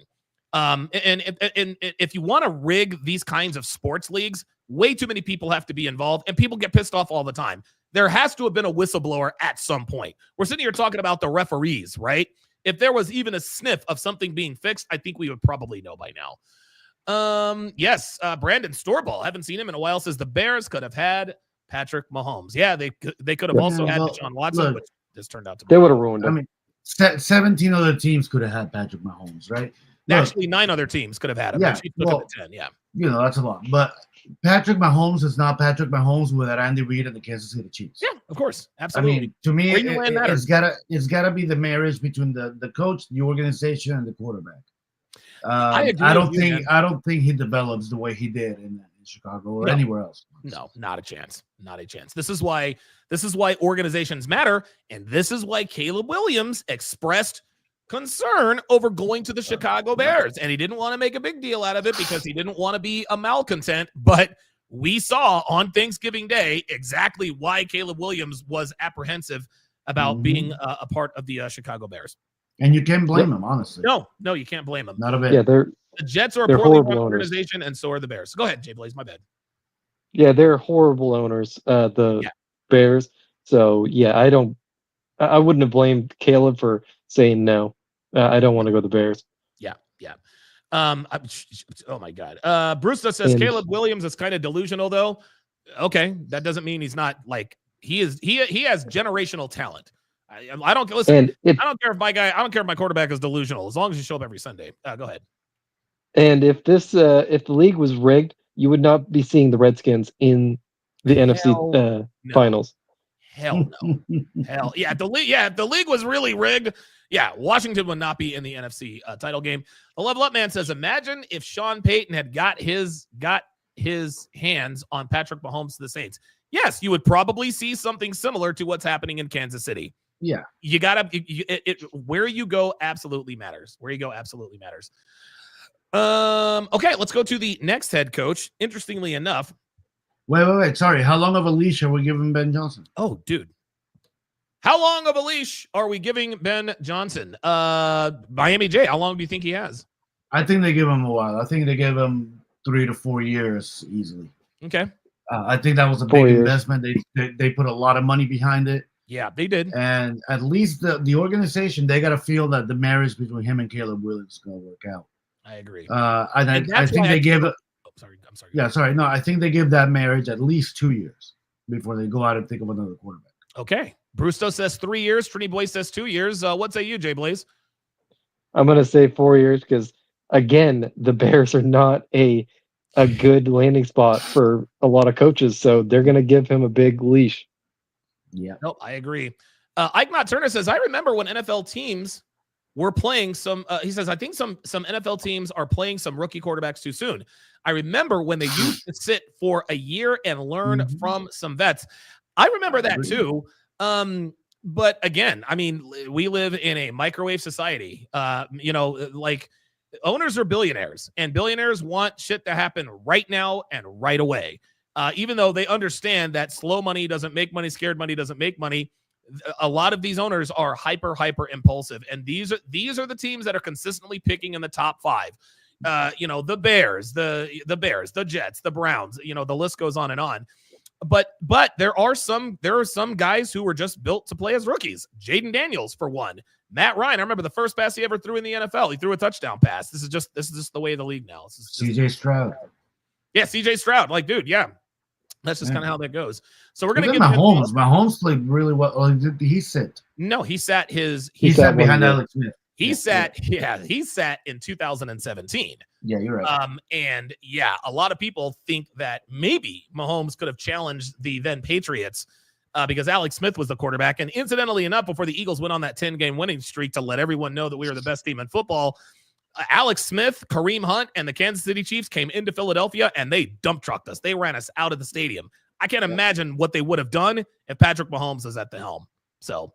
And if you want to rig these kinds of sports leagues, way too many people have to be involved, and people get pissed off all the time. There has to have been a whistleblower at some point. We're sitting here talking about the referees, right? If there was even a sniff of something being fixed, I think we would probably know by now. Yes, Brandon Storball, haven't seen him in a while, says the Bears could have had Patrick Mahomes. Yeah, they could have also had Deshaun Watson, which this turned out to be. They would have ruined him. I mean, 17 other teams could have had Patrick Mahomes, right? Actually, 9 other teams could have had him. Yeah, Look at the 10, yeah. that's a lot. But Patrick Mahomes is not Patrick Mahomes without Andy Reid and the Kansas City Chiefs. Yeah, of course, absolutely. I mean, to me, it's gotta be the marriage between the coach, the organization, and the quarterback. I agree. I don't think he develops the way he did in Chicago or anywhere else. No, not a chance. Not a chance. This is why organizations matter, and this is why Caleb Williams expressed concern over going to the Chicago Bears, and he didn't want to make a big deal out of it because he didn't want to be a malcontent, but we saw on Thanksgiving Day exactly why Caleb Williams was apprehensive about being a part of the Chicago Bears. And you can't blame him, honestly. No, you can't blame him. Not a bit. Yeah, the Jets are a poorly run organization, and so are the Bears. Go ahead, Jay Blaze, my bad. Yeah, they're horrible owners, the Bears. So, yeah, I wouldn't have blamed Caleb for saying no. I don't want to go to the Bears. Yeah. Oh my God. Brewster says Caleb Williams is kind of delusional, though. Okay, that doesn't mean he's not he has generational talent. I don't listen. I don't care if my quarterback is delusional as long as you show up every Sunday. Go ahead. And if the league was rigged, you would not be seeing the Redskins in the NFC finals. Hell no. Hell yeah. If the league was really rigged, Washington would not be in the NFC title game. The Level Up Man says, imagine if Sean Payton had got his hands on Patrick Mahomes to the Saints. Yes, you would probably see something similar to what's happening in Kansas City. Yeah. You gotta where you go absolutely matters. Okay, let's go to the next head coach. Interestingly enough. Wait. Sorry. How long of a leash are we giving Ben Johnson? Oh, dude. How long of a leash are we giving Ben Johnson? Miami J, how long do you think he has? I think they give him a while. I think they give him 3 to 4 years easily. Okay. I think that was a big investment. They put a lot of money behind it. Yeah, they did. And at least the organization, they got to feel that the marriage between him and Caleb Williams is going to work out. I agree. I think they give it. I'm sorry. Yeah, sorry. No, I think they give that marriage at least 2 years before they go out and think of another quarterback. Okay. Brusto says 3 years. Trini Boy says 2 years. What say you, Jay Blaze? I'm going to say 4 years because, again, the Bears are not a good landing spot for a lot of coaches, so they're going to give him a big leash. Yeah. No, I agree. Ike Mott Turner says, I remember when NFL teams were playing some, he says, I think some NFL teams are playing some rookie quarterbacks too soon. I remember when they used to sit for a year and learn from some vets. I remember that too. But again, I mean, we live in a microwave society. Owners are billionaires, and billionaires want shit to happen right now and right away. Even though they understand that slow money doesn't make money, scared money doesn't make money. A lot of these owners are hyper impulsive, and these are the teams that are consistently picking in the top 5. The Bears, the Jets, the Browns. The list goes on and on. But there are some guys who were just built to play as rookies. Jaden Daniels, for one. Matt Ryan, I remember the first pass he ever threw in the NFL. He threw a touchdown pass. This is just the way of the league now. CJ Stroud. Yeah, CJ Stroud. Dude, yeah. That's just kind of how that goes. So we're going to give Mahomes. Mahomes played really well. Or did he sit? No, he sat behind Alex Smith. He sat in 2017. Yeah, you're right. And a lot of people think that maybe Mahomes could have challenged the then Patriots because Alex Smith was the quarterback. And incidentally enough, before the Eagles went on that 10-game winning streak to let everyone know that we were the best team in football, Alex Smith, Kareem Hunt, and the Kansas City Chiefs came into Philadelphia and they dump trucked us. They ran us out of the stadium. I can't imagine what they would have done if Patrick Mahomes was at the helm. So,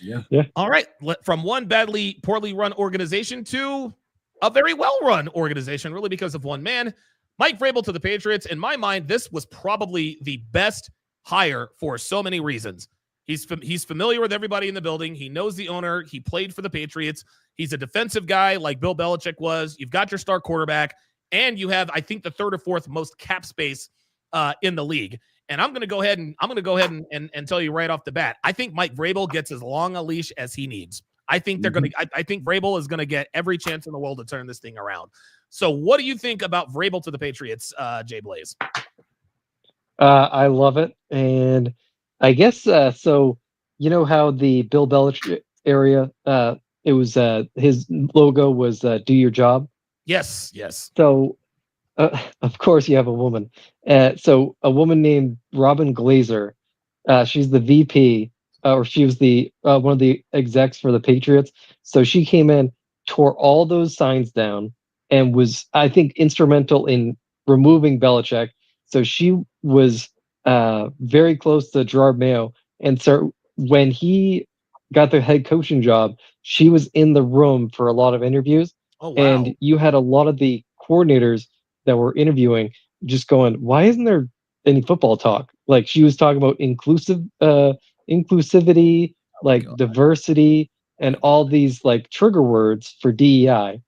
yeah. All right. From one poorly run organization to a very well-run organization, really because of one man. Mike Vrabel to the Patriots. In my mind, this was probably the best hire for so many reasons. He's familiar with everybody in the building. He knows the owner. He played for the Patriots. He's a defensive guy like Bill Belichick was. You've got your star quarterback, and you have, I think, the 3rd or 4th most cap space in the league. And I'm going to go ahead and tell you right off the bat, I think Mike Vrabel gets as long a leash as he needs. I think I think Vrabel is going to get every chance in the world to turn this thing around. So what do you think about Vrabel to the Patriots, Jay Blaze? I love it. And I guess, so you know how the Bill Belichick area, it was his logo was do your job. Yes. So Of course, you have a woman. So a woman named Robin Glazer. She's the VP, or she was the one of the execs for the Patriots. So she came in, tore all those signs down, and was, I think, instrumental in removing Belichick. So she was very close to Gerard Mayo, and so when he got the head coaching job, she was in the room for a lot of interviews. Oh, wow. And you had a lot of the coordinators that were interviewing just going, why isn't there any football talk? Like, she was talking about inclusivity, like diversity, and all these like trigger words for DEI.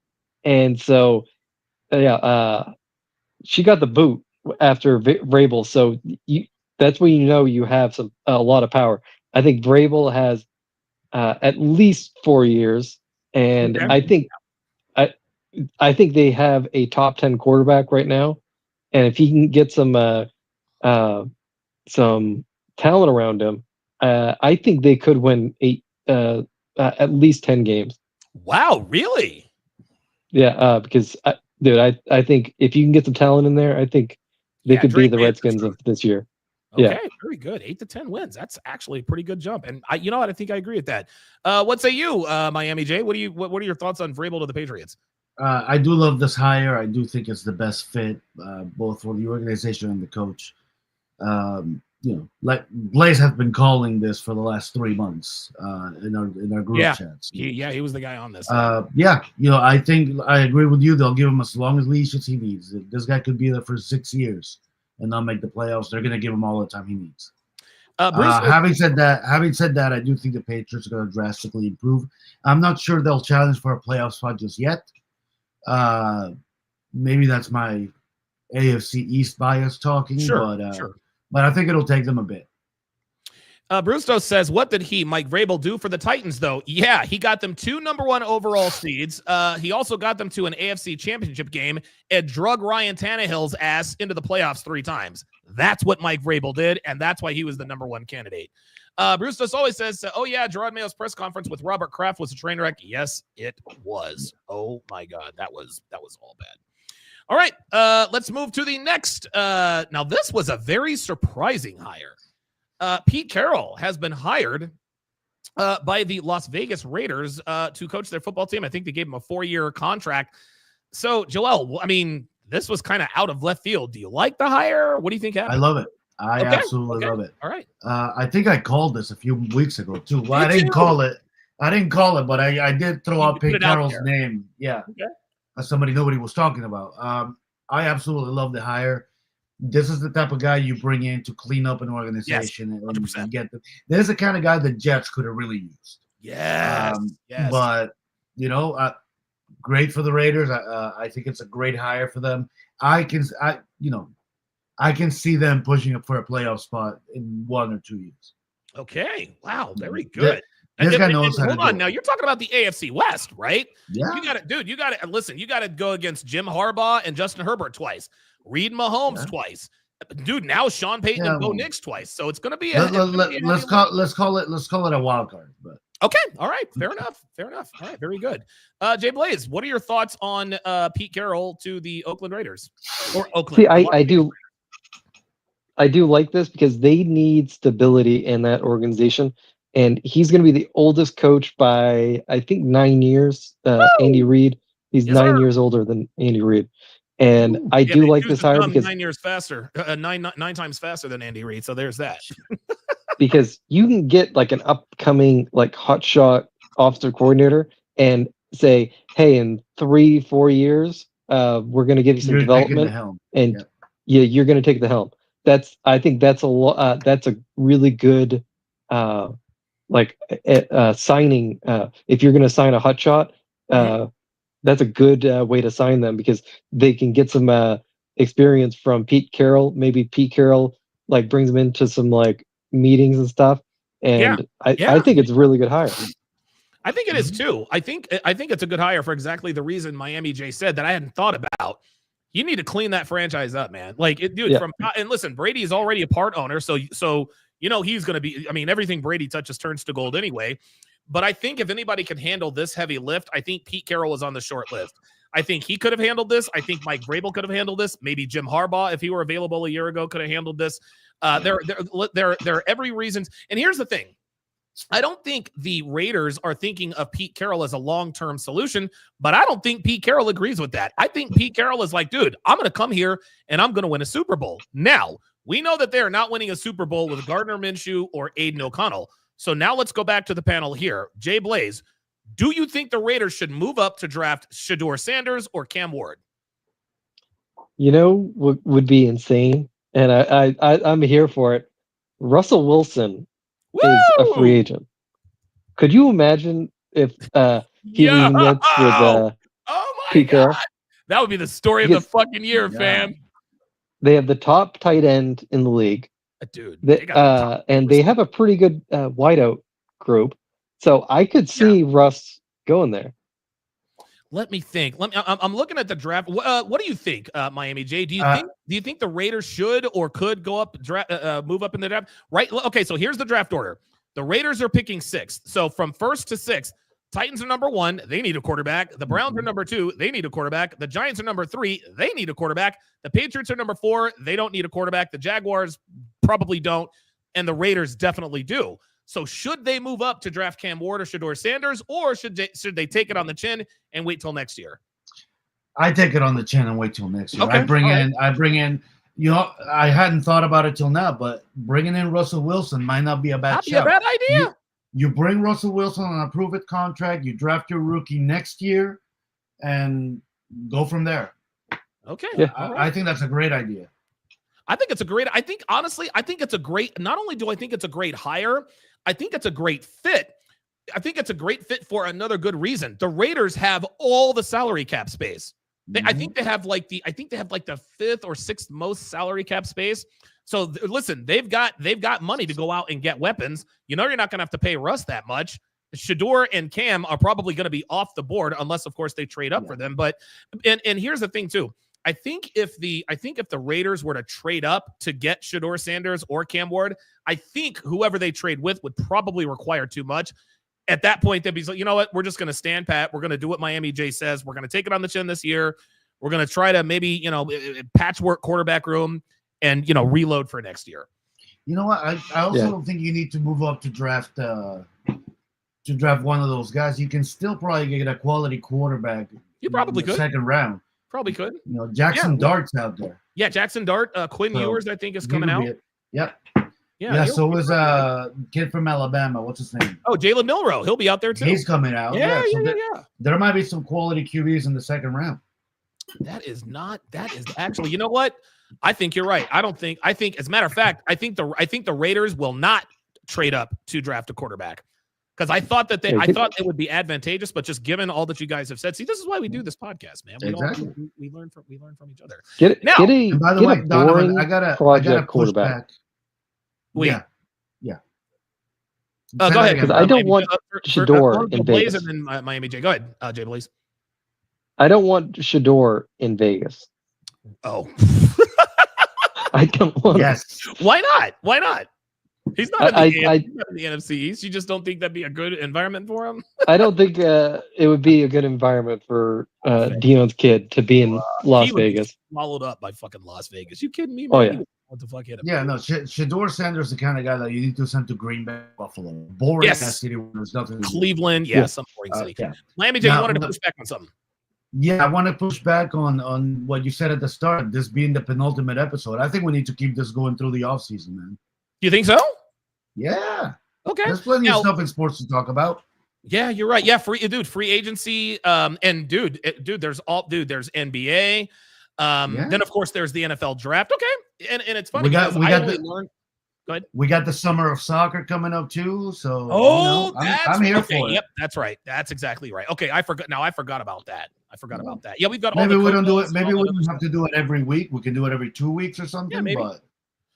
And so she got the boot after Vrabel. So that's when you know you have a lot of power. I think Vrabel has at least 4 years, and Okay. I think they have a top 10 quarterback right now, and if he can get some talent around him, I think they could win at least 10 games. Wow, really? Yeah, because I think if you can get some talent in there, I think they could be the Redskins of this year. Okay, very good. 8 to 10 wins. That's actually a pretty good jump. And you know what? I think I agree with that. What say you, Miami J? What are your thoughts on Vrabel to the Patriots? I do love this hire. I do think it's the best fit, both for the organization and the coach. Like Blaze has been calling this for the last 3 months in our group chats. He was the guy on this. I think I agree with you. They'll give him as long as leash as he needs. This guy could be there for 6 years and not make the playoffs. They're going to give him all the time he needs. Having said that, I do think the Patriots are going to drastically improve. I'm not sure they'll challenge for a playoff spot just yet. Maybe that's my AFC East bias talking, but I think it'll take them a bit. Brusto says, what did Mike Vrabel, do for the Titans, though? Yeah, he got them 2 number 1 overall seeds. He also got them to an AFC championship game and drug Ryan Tannehill's ass into the playoffs 3 times. That's what Mike Vrabel did, and that's why he was the number 1 candidate. Bruce always says, Gerard Mayo's press conference with Robert Kraft was a train wreck. Yes, it was. Oh my God, that was all bad. All right, let's move to the next. Now, this was a very surprising hire. Pete Carroll has been hired by the Las Vegas Raiders to coach their football team. I think they gave him a 4-year contract. So, Joel, I mean, this was kind of out of left field. Do you like the hire? What do you think happened? I love it. I absolutely love it. All right. I think I called this a few weeks ago too. Well, I didn't call it, but I did throw out Pete Carroll's name. Yeah. Okay. As somebody nobody was talking about. I absolutely love the hire. This is the type of guy you bring in to clean up an organization and get them. There's the kind of guy the Jets could have really used. Yes. But great for the Raiders. I think it's a great hire for them. I can see them pushing up for a playoff spot in 1 or 2 years. Okay. Wow. Very good. This guy knows how to do it. Hold on. Now, you're talking about the AFC West, right? Yeah. You got to listen. You got to go against Jim Harbaugh and Justin Herbert twice. Reed Mahomes twice. Dude, now Sean Payton and Bo Nix twice. So it's going to be let's call it a wild card. But okay. All right. Fair enough. All right. Very good. Jay Blaze, what are your thoughts on Pete Carroll to the Oakland Raiders? Or Oakland? See, I do like this because they need stability in that organization. And he's going to be the oldest coach by, I think, 9 years. Andy Reid. He's 9 years older than Andy Reid. And I do like this hire because 9 years faster, nine times faster than Andy Reid. So there's that. Because you can get like an upcoming like hotshot offensive coordinator and say, hey, in 3-4 years, we're going to give you some development, and you're going to take the helm. I think that's a really good signing. If you're going to sign a hotshot, that's a good way to sign them because they can get some experience from Pete Carroll. Maybe Pete Carroll like brings them into some like meetings and stuff. And I think it's a really good hire. I think it is too. I think it's a good hire for exactly the reason Miami J said that I hadn't thought about. You need to clean that franchise up, man. And listen, Brady is already a part owner, so he's going to be. I mean, everything Brady touches turns to gold anyway. But I think if anybody can handle this heavy lift, I think Pete Carroll is on the short list. I think he could have handled this. I think Mike Vrabel could have handled this. Maybe Jim Harbaugh, if he were available a year ago, could have handled this. There are every reasons. And here's the thing. I don't think the Raiders are thinking of Pete Carroll as a long-term solution, but I don't think Pete Carroll agrees with that. I think Pete Carroll is like, dude, I'm going to come here and I'm going to win a Super Bowl. Now, we know that they're not winning a Super Bowl with Gardner Minshew or Aiden O'Connell. So now let's go back to the panel here. Jay Blaze, do you think the Raiders should move up to draft Shedeur Sanders or Cam Ward? You know what would be insane? And I'm here for it. Russell Wilson is a free agent. Could you imagine if he went with Pete Carroll? That would be the story of the fucking year, fam. They have the top tight end in the league. Dude. And they have a pretty good wideout group. So I could see Russ going there. Let me think. I'm looking at the draft. What do you think, Miami J? Do you think the Raiders should or could go up, move up in the draft? Right. Okay. So here's the draft order. The Raiders are picking 6th. So from 1st to 6th, Titans are number 1. They need a quarterback. The Browns are number 2. They need a quarterback. The Giants are number 3. They need a quarterback. The Patriots are number 4. They don't need a quarterback. The Jaguars probably don't. And the Raiders definitely do. So should they move up to draft Cam Ward or Shedeur Sanders, or should they take it on the chin and wait till next year? I take it on the chin and wait till next year. Okay. I bring in, you know, I hadn't thought about it till now, but bringing in Russell Wilson might not be a bad shout. Not be a bad idea. You bring Russell Wilson on a prove-it contract, you draft your rookie next year, and go from there. Okay. Yeah. I think that's a great idea. Honestly, I think it's a great, not only do I think it's a great hire, I think it's a great fit. I think it's a great fit for another good reason. The Raiders have all the salary cap space. I think they have like the 5th or 6th most salary cap space. So listen, they've got money to go out and get weapons. You know, you're not going to have to pay Russ that much. Shedeur and Cam are probably going to be off the board unless, of course, they trade up for them. But and here's the thing too. I think if the Raiders were to trade up to get Shedeur Sanders or Cam Ward, I think whoever they trade with would probably require too much. At that point, they'd be like, you know what? We're just going to stand pat. We're going to do what Miami J says. We're going to take it on the chin this year. We're going to try to maybe, patchwork quarterback room and, reload for next year. You know what? I also don't think you need to move up to draft one of those guys. You can still probably get a quality quarterback. You probably could. Second round. Probably could. Jackson Dart's out there. Yeah, Jackson Dart. Quinn Ewers, I think, is coming out. Yep. Yeah. So was a kid from Alabama. What's his name? Oh, Jalen Milroe. He'll be out there too. He's coming out. Yeah. There might be some quality QBs in the second round. That is actually, you know what? I think you're right. I think as a matter of fact, I think the Raiders will not trade up to draft a quarterback. Because I thought it would be advantageous, but just given all that you guys have said, see, this is why we do this podcast, man. We learn from each other. By the way, Donovan, I gotta push back. Yeah. Go ahead. Because I don't want Shedeur in Blaze Vegas. and then Miami J. Go ahead, Jay Blaze. I don't want Shedeur in Vegas. Oh. I don't want. Yes. Why not? He's not in the NFC East. You just don't think that'd be a good environment for him? I don't think it would be a good environment for Dion's kid to be in Las Vegas. Swallowed up by fucking Las Vegas. You kidding me, man? Oh, yeah. What the fuck hit him? Yeah, no. Shedeur Sanders is the kind of guy that you need to send to Green Bay, Buffalo. Boring ass city where there's nothing. Cleveland, some boring city. Miami J, you wanted to push back on something. Yeah, I want to push back on what you said at the start, this being the penultimate episode. I think we need to keep this going through the offseason, man. You think so? Yeah. Okay. There's plenty of stuff in sports to talk about. Yeah, you're right. Yeah, free agency. And there's NBA. Then of course there's the NFL draft. Okay. And it's funny. We got the summer of soccer coming up too. So I'm here for it. Yep, that's right. That's exactly right. Okay, I forgot about that. Yeah, we've got maybe we don't do it. Maybe we don't have to do it every week. We can do it every 2 weeks or something. Yeah, maybe. But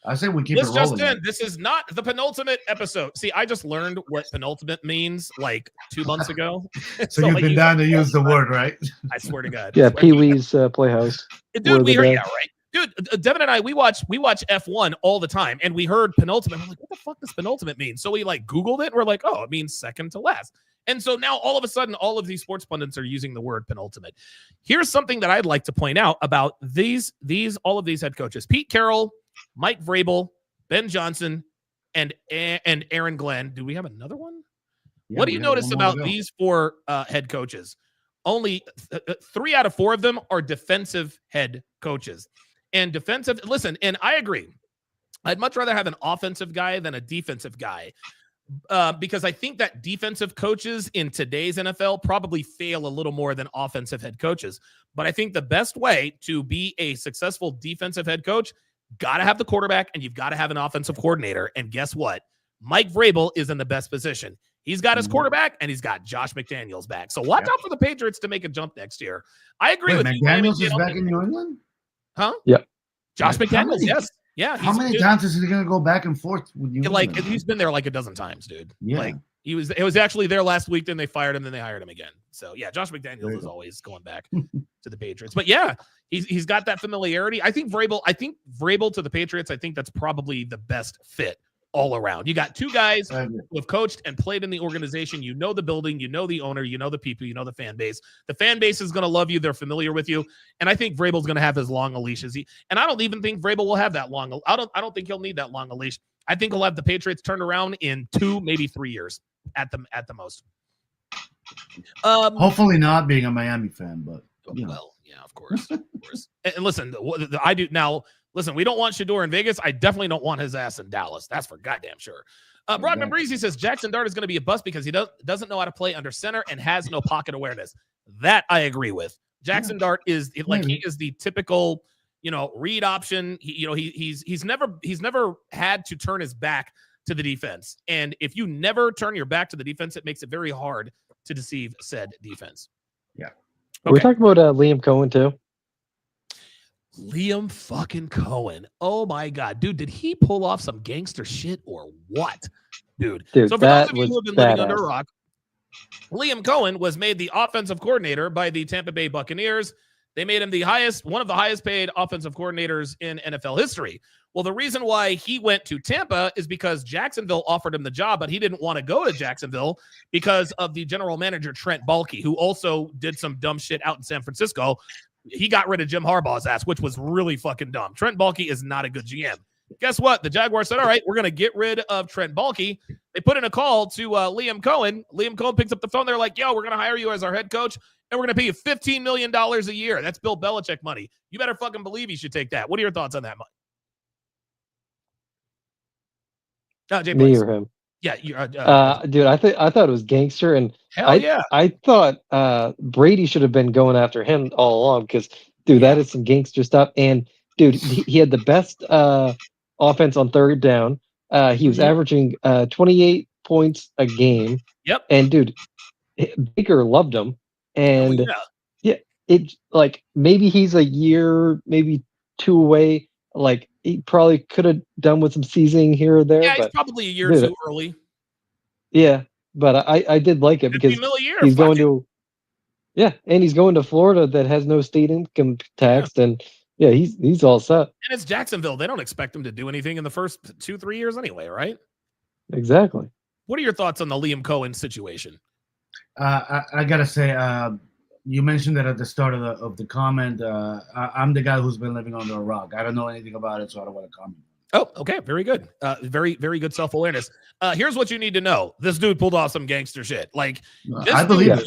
I say we keep it rolling. This is not the penultimate episode. See, I just learned what penultimate means like 2 months ago. so you've been down to use the word, right? I swear to God. Yeah, Pee Wee's Playhouse. Dude, right. Dude, Devin and I, we watch F1 all the time, and we heard penultimate. I'm like, what the fuck does penultimate mean? So we like Googled it, and we're like, oh, it means second to last. And so now all of a sudden, all of these sports pundits are using the word penultimate. Here's something that I'd like to point out about all of these head coaches: Pete Carroll, Mike Vrabel, Ben Johnson, and Aaron Glenn. Do we have another one? Yeah, what do you notice about these 4 head coaches? Only 3 out of 4 of them are defensive head coaches. And defensive, listen, and I agree. I'd much rather have an offensive guy than a defensive guy because I think that defensive coaches in today's NFL probably fail a little more than offensive head coaches. But I think the best way to be a successful defensive head coach, got to have the quarterback and you've got to have an offensive coordinator. And guess what? Mike Vrabel is in the best position. He's got his quarterback and he's got Josh McDaniels back. So watch out for the Patriots to make a jump next year. I agree with you. McDaniels is back in New England? Huh? Yeah. Josh McDaniels, yes. Yeah. How many times is he going to go back and forth with you? Like, he's been there like a dozen times, dude. Yeah. Like, it was actually there last week, then they fired him, then they hired him again. So, yeah, Josh McDaniels is always going back to the Patriots. But, yeah, he's got that familiarity. I think Vrabel to the Patriots, I think that's probably the best fit all around. You got 2 guys who have coached and played in the organization. You know the building, you know the owner, you know the people, you know the fan base. The fan base is going to love you. They're familiar with you. And I think Vrabel's going to have as long a leash as and I don't even think Vrabel will have that long. I don't think he'll need that long a leash. I think he'll have the Patriots turned around in 2, maybe 3 years at the most. Hopefully not, being a Miami fan, but well, yeah, of course. And listen, I do now. Listen, we don't want Shador in Vegas. I definitely don't want his ass in Dallas. That's for goddamn sure. Broadman Breezy says Jackson Dart is going to be a bust because he doesn't know how to play under center and has no pocket awareness. That I agree with. Jackson Dart is like he is the typical, read option. He's never had to turn his back to the defense. And if you never turn your back to the defense, it makes it very hard to deceive said defense. Yeah. Okay. We're talking about Liam Cohen too. Liam fucking Cohen. Oh my God. Dude, did he pull off some gangster shit or what? Dude so for those of you who have been living under a rock, Liam Cohen was made the offensive coordinator by the Tampa Bay Buccaneers. They made him one of the highest paid offensive coordinators in NFL history. Well, the reason why he went to Tampa is because Jacksonville offered him the job, but he didn't want to go to Jacksonville because of the general manager, Trent Baalke, who also did some dumb shit out in San Francisco. He got rid of Jim Harbaugh's ass, which was really fucking dumb. Trent Baalke is not a good GM. Guess what? The Jaguars said, all right, we're going to get rid of Trent Baalke. They put in a call to Liam Cohen. Liam Cohen picks up the phone. They're like, yo, we're going to hire you as our head coach, and we're going to pay you $15 million a year. That's Bill Belichick money. You better fucking believe you should take that. What are your thoughts on that, Mike? Jay, me or him? Yeah, dude, I thought it was gangster, and yeah. I thought Brady should have been going after him all along because, dude, that is some gangster stuff. And dude, he had the best offense on third down. He was averaging 28 points a game. Yep. And dude, Baker loved him. And it like maybe he's a year, maybe 2 away. Like he probably could have done with some seasoning here or there. Yeah, he's probably a year too early. Yeah, but I did like it because he's going to, and he's going to Florida that has no state income tax, and he's all set. And it's Jacksonville; they don't expect him to do anything in the first 2-3 years anyway, right? Exactly. What are your thoughts on the Liam Cohen situation? I gotta say, you mentioned that at the start of the comment. I'm the guy who's been living under a rock. I don't know anything about it, so I don't want to comment. Oh, okay. Very good. Very, very good self-awareness. Here's what you need to know. This dude pulled off some gangster shit. Like, I believe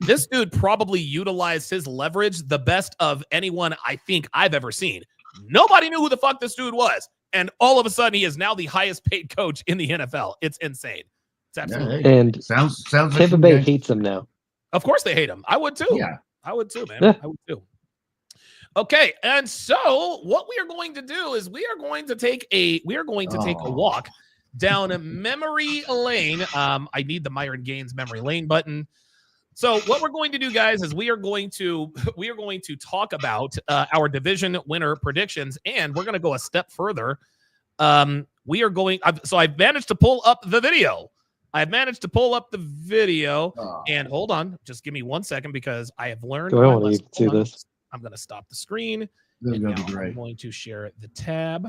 this dude probably utilized his leverage the best of anyone I think I've ever seen. Nobody knew who the fuck this dude was. And all of a sudden, he is now the highest paid coach in the NFL. It's insane. It's absolutely and sounds Tampa Bay hates him now. Of course they hate him. I would too. Yeah. I would too, man. Yeah. I would too. Okay, and so what we are going to do is we are going to take a walk down memory lane. I need the Myron Gaines memory lane button. So what we're going to do, guys, is we are going to talk about our division winner predictions, and we're going to go a step further. I've managed to pull up the video. And hold on, just give me 1 second because I have learned. I want to see this. I'm going to stop the screen This is And gonna now be great. I'm going to share the tab,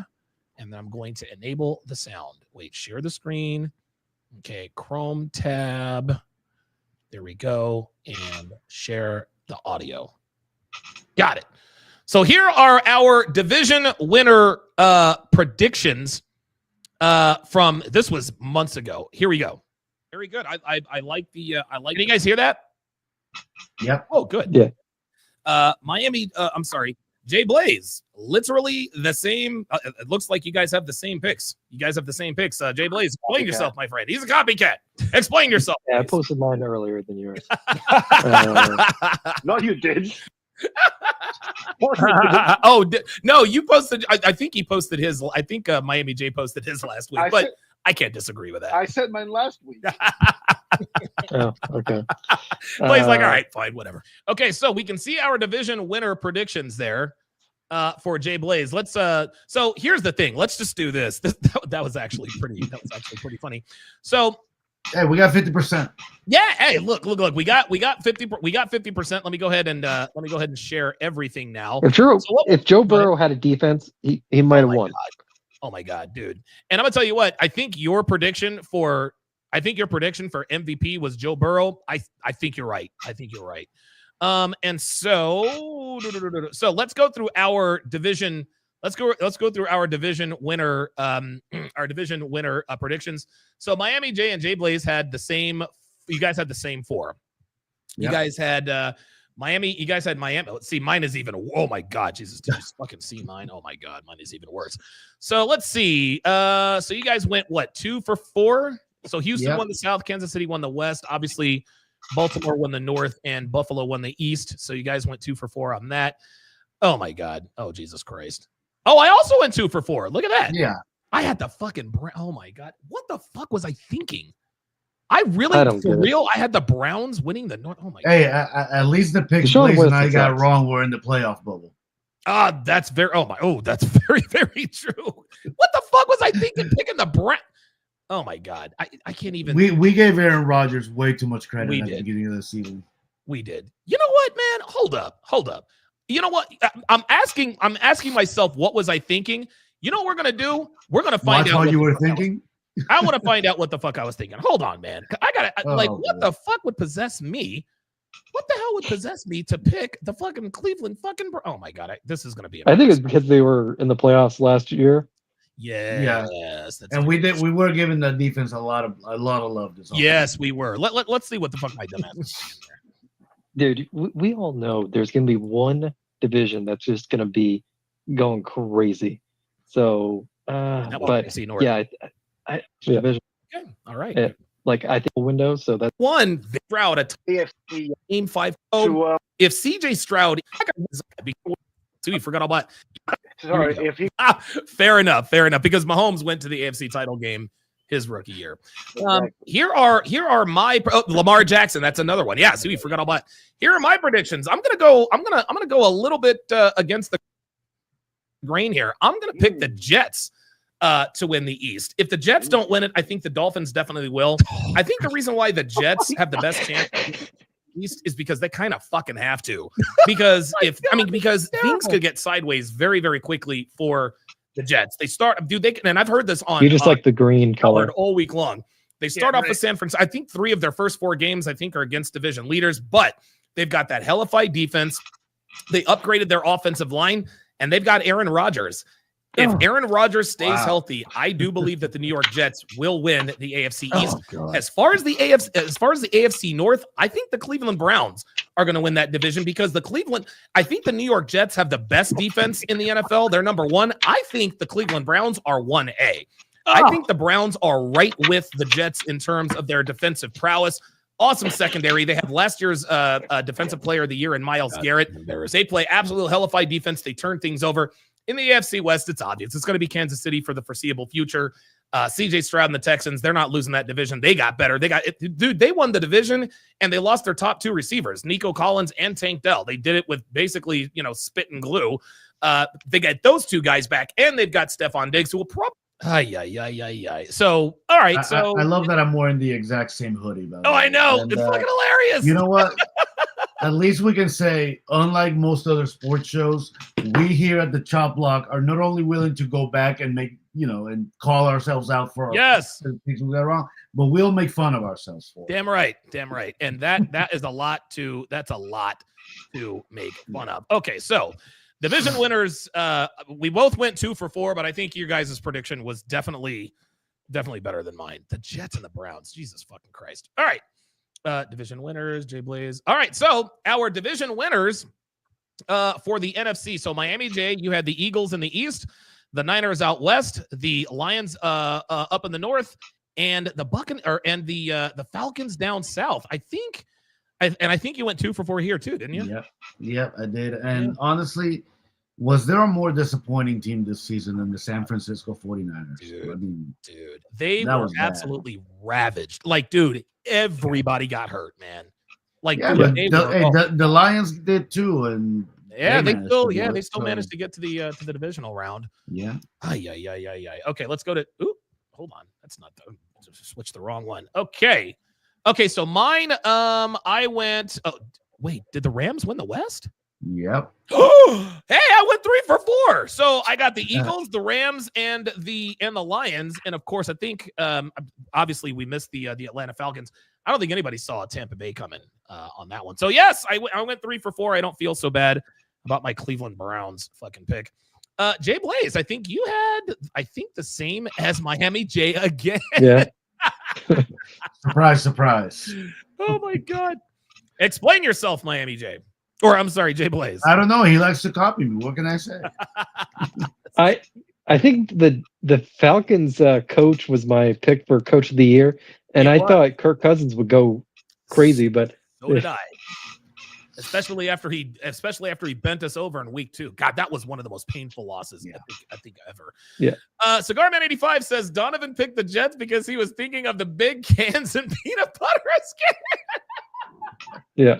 and then I'm going to enable the sound. Wait, share the screen. Okay, Chrome tab. There we go. And share the audio. Got it. So here are our division winner predictions from this was months ago. Here we go. Very good. I like the Did you guys hear that? Yep. Oh, good. Yeah. Miami. I'm sorry. Jay Blaze, literally the same. It looks like you guys have the same picks. Jay Blaze, explain yourself, my friend. He's a copycat. Explain yourself. Yeah, I posted mine earlier than yours. No, you did. No, you posted. I think he posted his. I think Miami J posted his last week, but I can't disagree with that. I said mine last week. Oh, okay. Well, he's like, all right, fine, whatever. Okay, so we can see our division winner predictions there for Jay Blaze. Let's so here's the thing. Let's just do this. That was actually pretty funny. So hey, we got 50%. Yeah, hey, look. We got 50%. Let me go ahead and share everything now. If Joe Burrow had a defense, he might have won. Oh my God, dude. And I'm gonna tell you what, I think your prediction for MVP was Joe Burrow. I think you're right. And so let's go through our division. Let's go through our division winner predictions. So Miami J and Jay Blaze had the same. You guys had the same four. You guys had Miami. You guys had Miami. Let's see. Mine is even. Oh my God, Jesus! Did you fucking see mine? Oh my God, mine is even worse. So let's see. So you guys went what, 2 for 4? So Houston won the South, Kansas City won the West. Obviously, Baltimore won the North, and Buffalo won the East. So you guys went 2 for 4 on that. Oh my God. Oh Jesus Christ. Oh, I also went 2 for 4. Look at that. Yeah. I had the fucking. Oh my God. What the fuck was I thinking? I had the Browns winning the North. Oh my God. Hey, at least the picks Blaze and I got wrong. We're in the playoff bubble. That's very. That's very, very true. What the fuck was I thinking picking the Browns? Oh my God. I can't even. We gave Aaron Rodgers way too much credit at the beginning of the season. We did. You know what, man? Hold up. You know what? I'm asking myself, what was I thinking? You know what we're gonna do? We're gonna find out what you were thinking. I want to find out what the fuck I was thinking. Hold on, man. I gotta what the fuck would possess me? What the hell would possess me to pick the fucking Cleveland fucking? Oh my God, this is gonna be. I think it's because they were in the playoffs last year. Yes. And we were giving the defense a lot of love this offseason. Yes, we were. Let's see what the fuck my dumbass is saying there. Dude, we all know there's gonna be one division that's just gonna be going crazy. So, but yeah, division. Okay. All right. Like I think Windows. So that's one Stroud at AFC game 5. If CJ Stroud, we forgot all about. Sorry, if he. Fair enough. Because Mahomes went to the AFC title game his rookie year. Here are my Lamar Jackson. That's another one. Yeah. See, we forgot all about. Here are my predictions. I'm gonna go a little bit against the grain here. I'm gonna pick the Jets to win the East. If the Jets don't win it, I think the Dolphins definitely will. I think the reason why the Jets have the best chance East is because they kind of fucking have to. Because because things could get sideways very, very quickly for the Jets. They start, and I've heard this on. You just like the green color all week long. They start off with San Francisco. I think 3 of their first 4 games are against division leaders, but they've got that hellified defense. They upgraded their offensive line, and they've got Aaron Rodgers. If Aaron Rodgers stays healthy, I do believe that the New York Jets will win the AFC East. As far as the AFC North, I think the Cleveland Browns are going to win that division because I think the New York Jets have the best defense in the NFL. They're number 1. I think the Cleveland Browns are 1A. I think the Browns are right with the Jets in terms of their defensive prowess. Awesome secondary. They have last year's defensive player of the year in Myles Garrett. They play absolute hellified defense. They turn things over. In the AFC West, it's obvious. It's going to be Kansas City for the foreseeable future. CJ Stroud and the Texans, they're not losing that division. They got better. They won the division, and they lost their top 2 receivers, Nico Collins and Tank Dell. They did it with basically, spit and glue. They got those 2 guys back, and they've got Stephon Diggs, who will probably. So, all right. So I love that I'm wearing the exact same hoodie. I know. It's fucking hilarious. You know what? at least we can say, unlike most other sports shows, we here at the Chop Block are not only willing to go back and make, and call ourselves out for the things we got wrong, but we'll make fun of ourselves for it. Damn right. And that is a lot to make fun of. Okay, so division winners, we both went 2 for 4, but I think your guys' prediction was definitely better than mine. The Jets and the Browns. Jesus fucking Christ. All right. Division winners, Jay Blaze. All right, so our division winners for the NFC. So Miami J, you had the Eagles in the East, the Niners out west, the Lions up in the north, and the the Falcons down south. I think you went 2 for 4 here too, didn't you? Yep, I did. And honestly, was there a more disappointing team this season than the San Francisco 49ers? Dude, they were absolutely ravaged. Like, dude, everybody got hurt, man. Like, the Lions did too, and they still managed to get to the divisional round. Yeah. Okay, let's go to. Hold on, that's not the. Switch the wrong one. Okay, so mine. I went. Oh, wait, did the Rams win the West? Yep. Oh, hey, I went 3 for 4. So I got the Eagles, the Rams, and the Lions, and of course, I think obviously we missed the Atlanta Falcons. I don't think anybody saw Tampa Bay coming on that one. So yes, I went 3 for 4. I don't feel so bad about my Cleveland Browns fucking pick. Jay Blaze, I think you had the same as Miami J again. Yeah. Surprise. Oh my God. Explain yourself, Miami J. Or I'm sorry, Jay Blaze. I don't know. He likes to copy me. What can I say? I think the Falcons coach was my pick for coach of the year, and I thought Kirk Cousins would go crazy, but so did I. Especially after he bent us over in week 2. God, that was one of the most painful losses I think ever. Yeah. Cigar Man 85 says Donovan picked the Jets because he was thinking of the big cans and peanut butter skin. Yeah.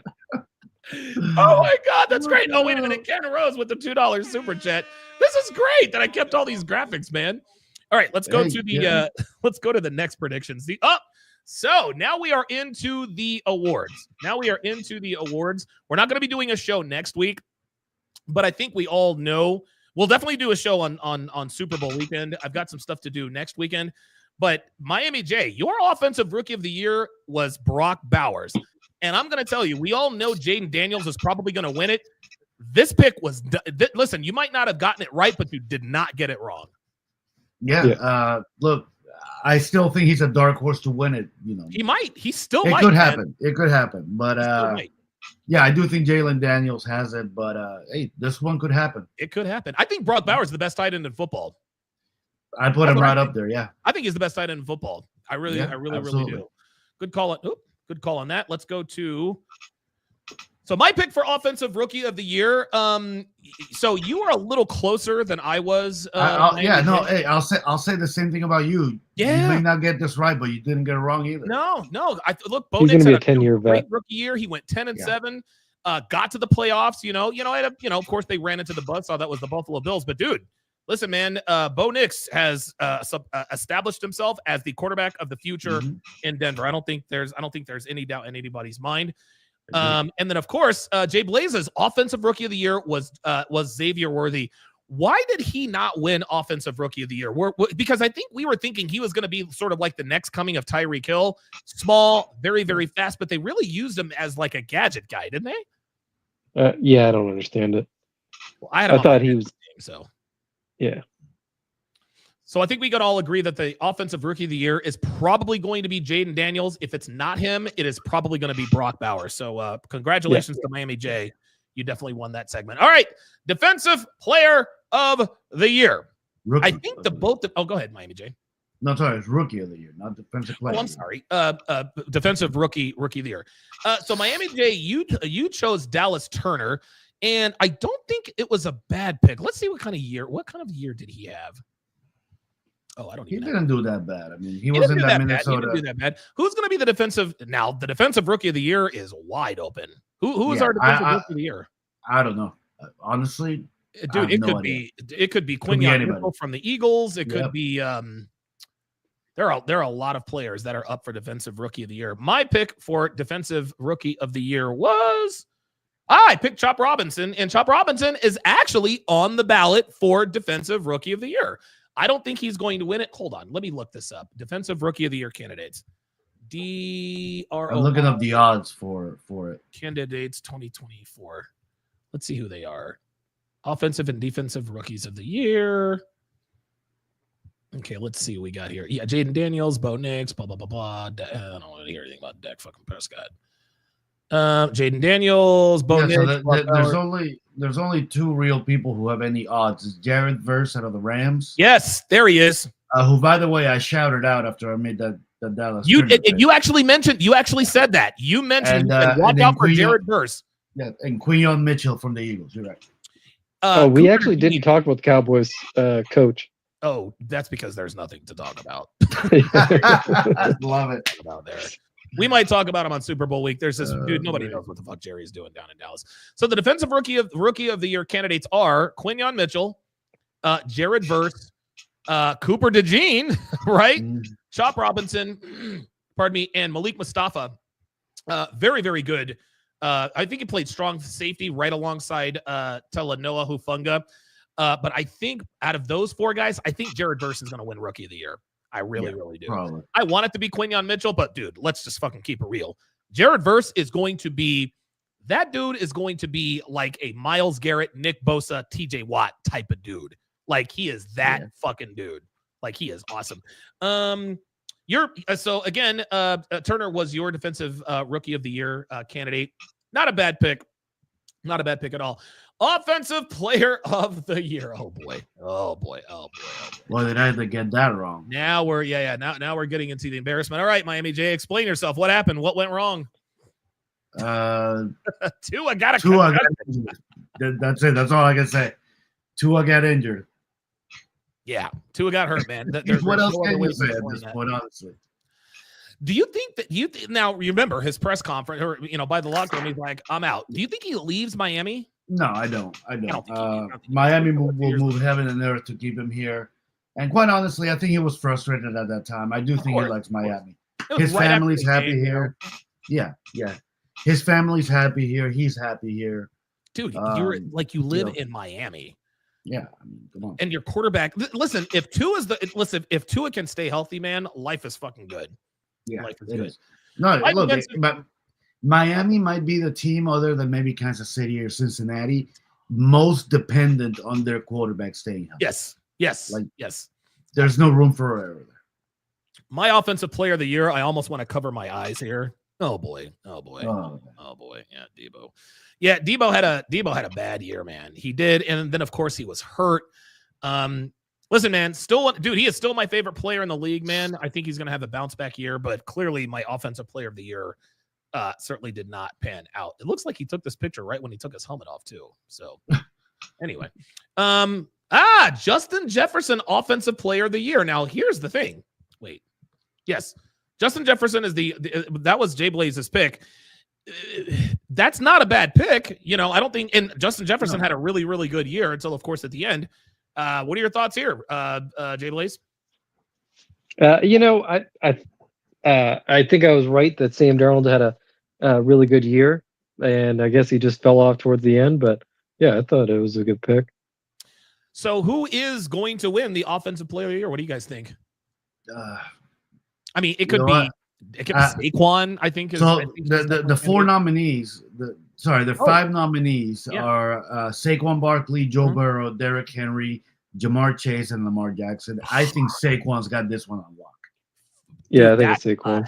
Oh my God, that's great. Oh, wait a minute. Ken Rose with the $2 super chat. This is great that I kept all these graphics, man. All right, let's go to the next predictions. So now we are into the awards. We're not going to be doing a show next week, but I think we all know we'll definitely do a show on Super Bowl weekend. I've got some stuff to do next weekend, but Miami J, your offensive rookie of the year was Brock Bowers. And I'm going to tell you, we all know Jaden Daniels is probably going to win it. This pick was listen, you might not have gotten it right, but you did not get it wrong. Yeah. Look, I still think he's a dark horse to win it. He might. He still might. It could happen. But yeah, I do think Jalen Daniels has it. But hey, this one could happen. It could happen. I think Brock Bowers is the best tight end in football. I'd put him right up there. Yeah, I think he's the best tight end in football. I really do. Good call. Good call on that. Let's go to. So my pick for offensive rookie of the year. So you were a little closer than I was. Hey, I'll say the same thing about you. Yeah. You may not get this right, but you didn't get it wrong either. No. Bo He's Nix gonna had be a 10-year great vet. rookie year. He went 10-7. Got to the playoffs. Of course they ran into the bus. That was the Buffalo Bills. But dude, listen, man. Bo Nix has established himself as the quarterback of the future in Denver. I don't think there's any doubt in anybody's mind. And then of course, Jay Blaze's offensive rookie of the year was Xavier Worthy. Why did he not win offensive rookie of the year? Because I think we were thinking he was going to be sort of like the next coming of Tyreek Hill, small, very, very fast, but they really used him as like a gadget guy, didn't they? Yeah, I don't understand it. Well, I thought he was so. Yeah. So I think we can all agree that the offensive rookie of the year is probably going to be Jaden Daniels. If it's not him, it is probably going to be Brock Bowers. So congratulations to Miami J. You definitely won that segment. All right. Defensive player of the year. Rookie. I think oh, go ahead, Miami J. No, sorry, it's rookie of the year, not defensive player. Oh, I'm sorry. Defensive rookie of the year. So Miami J, you chose Dallas Turner, and I don't think it was a bad pick. Let's see what kind of year did he have? Oh, I don't even know. He didn't do that bad. I mean, he was in that Minnesota. He didn't do that bad. Who's going to be the defensive? Now, the defensive rookie of the year is wide open. Who is our defensive rookie of the year? I don't know. Honestly, dude, it could be Quinyon Mitchell from the Eagles. It could be there are a lot of players that are up for defensive rookie of the year. My pick for defensive rookie of the year was I picked Chop Robinson, and Chop Robinson is actually on the ballot for Defensive Rookie of the Year. I don't think he's going to win it. Hold on. Let me look this up. Defensive Rookie of the Year candidates. I'm looking up the odds for it. Candidates 2024. Let's see who they are. Offensive and Defensive Rookies of the Year. Okay, let's see what we got here. Yeah, Jaden Daniels, Bo Nix, blah, blah, blah, blah. I don't want to hear anything about Dak fucking Prescott. Jaden Daniels, Bo Nix. So there's only two real people who have any odds. It's Jared Verse out of the Rams. Yes, there he is. Who, by the way, I shouted out after I made the Dallas. You actually said that. You mentioned watch out for Jared Verse. Yeah, and Quinyon Mitchell from the Eagles. You're we right. Cooper actually didn't talk about the Cowboys coach. Oh, that's because there's nothing to talk about. Love it. About there. We might talk about him on Super Bowl week. There's this dude. Nobody knows what the fuck Jerry's doing down in Dallas. So the Defensive Rookie of the Year candidates are Quinyon Mitchell, Jared Verse, Cooper DeJean, right? Chop Robinson, pardon me, and Malik Mustafa. Very, very good. I think he played strong safety right alongside Talanoa Hufanga. But I think out of those four guys, I think Jared Verse is going to win Rookie of the Year. I really do. Probably. I want it to be Quinyon Mitchell, but dude, let's just fucking keep it real. Jared Verse is going to be that dude is going to be like a Myles Garrett, Nick Bosa, TJ Watt type of dude. Like he is that fucking dude. Like he is awesome. So again, Turner was your Defensive Rookie of the Year candidate. Not a bad pick. Not a bad pick at all. Offensive Player of the Year. Oh boy. Well, did I have to get that wrong? Now we're now we're getting into the embarrassment. All right, Miami J, explain yourself. What happened? What went wrong? Tua got that's it. That's all I can say. Tua got injured. Yeah, Tua got hurt, man. What else can you say at this point, honestly? Do you think that now remember his press conference, or by the locker room, he's like, "I'm out." Do you think he leaves Miami? No, I don't. Miami will move heaven and earth to keep him here. And quite honestly, I think he was frustrated at that time. I do think he likes Miami. His family's happy here. Yeah. His family's happy here. He's happy here. Dude, you live in Miami. Yeah, I mean, come on. And your quarterback. Listen, if Tua can stay healthy, man, life is fucking good. Yeah, life is it good. is. No, look, but Miami might be the team, other than maybe Kansas City or Cincinnati, most dependent on their quarterback staying healthy. Yes. There's no room for error there. My Offensive Player of the Year, I almost want to cover my eyes here. Oh boy. Yeah, Debo. Yeah, Debo had a bad year, man. He did, and then of course he was hurt. Listen, man, he is still my favorite player in the league, man. I think he's going to have a bounce back year, but clearly my Offensive Player of the Year certainly did not pan out. It looks like he took this picture right when he took his helmet off too. So anyway, Justin Jefferson, Offensive Player of the Year. Now here's the thing. Wait, yes, Justin Jefferson is that was Jay Blaze's pick. That's not a bad pick. I don't think, and Justin Jefferson had a really, really good year until, of course, at the end. What are your thoughts here, Jay Blaze? I think I was right that Sam Darnold had a really good year, and I guess he just fell off towards the end. But yeah, I thought it was a good pick. So, who is going to win the Offensive Player of the Year? What do you guys think? I mean, it could be Saquon. I think. The four nominees. The five nominees are Saquon Barkley, Joe Burrow, Derrick Henry, Jamar Chase, and Lamar Jackson. I think Saquon's got this one on lock. Yeah, I think it's Saquon.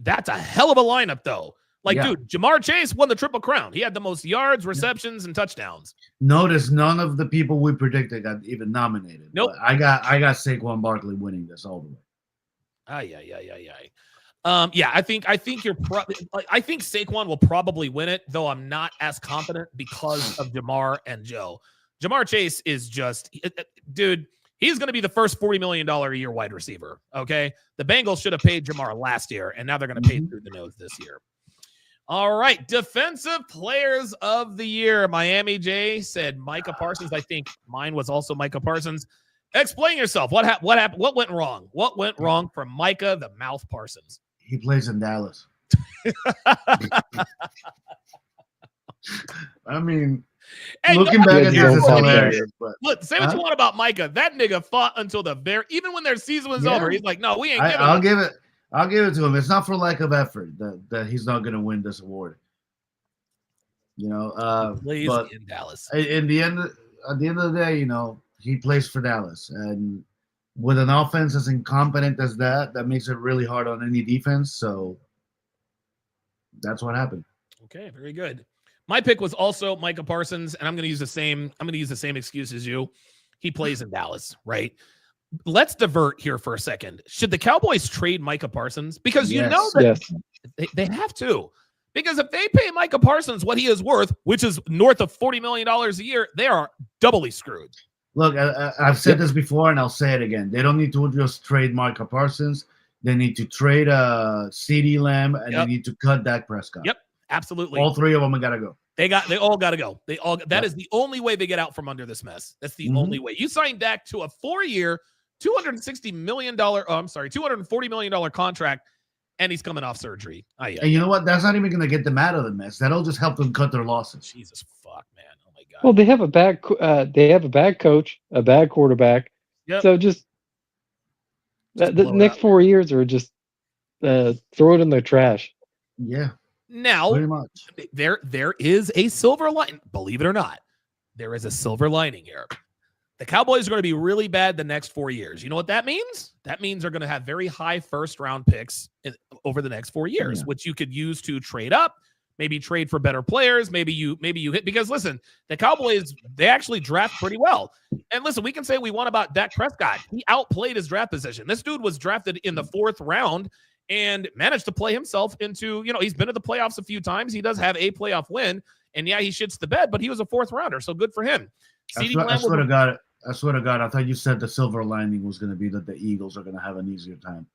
That's a hell of a lineup, though. Dude, Jamar Chase won the Triple Crown. He had the most yards, receptions, and touchdowns. Notice none of the people we predicted got even nominated. Nope. I got Saquon Barkley winning this all the way. I think I think Saquon will probably win it, though I'm not as confident because of Jamar and Joe. Jamar Chase is just, dude, he's going to be the first $40 million a year wide receiver. Okay. The Bengals should have paid Jamar last year, and now they're going to pay through the nose this year. All right. Defensive Players of the Year. Miami J said Micah Parsons. I think mine was also Micah Parsons. Explain yourself. What happened? What went wrong? What went wrong for Micah the Mouth Parsons? He plays in Dallas. I mean, Hey, looking nobody back at cares this is about that. hilarious. But Look, say what you want about Micah. That nigga fought until the very, even when their season was Yeah. over. He's like, no, we ain't giving I'll up. give it to him. It's not for lack of effort that he's not going to win this award. You know, Plays but in Dallas. at the end of the day, you know, he plays for Dallas, and with an offense as incompetent as that makes it really hard on any defense. So that's what happened. Okay, very good. My pick was also Micah Parsons, and I'm going to use the same excuse as you. He plays in Dallas, right? Let's divert here for a second. Should the Cowboys trade Micah Parsons? Because you know that they have to. Because if they pay Micah Parsons what he is worth, which is north of $40 million a year, they are doubly screwed. Look, I've said this before, and I'll say it again. They don't need to just trade Micah Parsons. They need to trade CeeDee Lamb, and they need to cut Dak Prescott. Yep, absolutely. All three of them got to go. They all got to go. That is the only way they get out from under this mess. That's the only way. You signed Dak to a 4-year, $240 million contract, and he's coming off surgery. And you know what? That's not even going to get them out of the mess. That'll just help them cut their losses. Jesus fuck, man. Oh my god. Well, they have a bad coach, a bad quarterback. Yep. So just the next 4 years are just throw it in the trash. Yeah. Now, pretty much. There is a silver lining. Believe it or not, there is a silver lining here. The Cowboys are going to be really bad the next 4 years. You know what that means? That means they're going to have very high first-round picks over the next 4 years, which you could use to trade up, maybe trade for better players. Maybe you hit, because listen, the Cowboys, they actually draft pretty well. And listen, we can say we want about Dak Prescott. He outplayed his draft position. This dude was drafted in the 4th round and managed to play himself into, he's been to the playoffs a few times. He does have a playoff win, and yeah, he shits the bed, but he was a 4th rounder, so good for him. I swear to God, I thought you said the silver lining was going to be that the Eagles are going to have an easier time.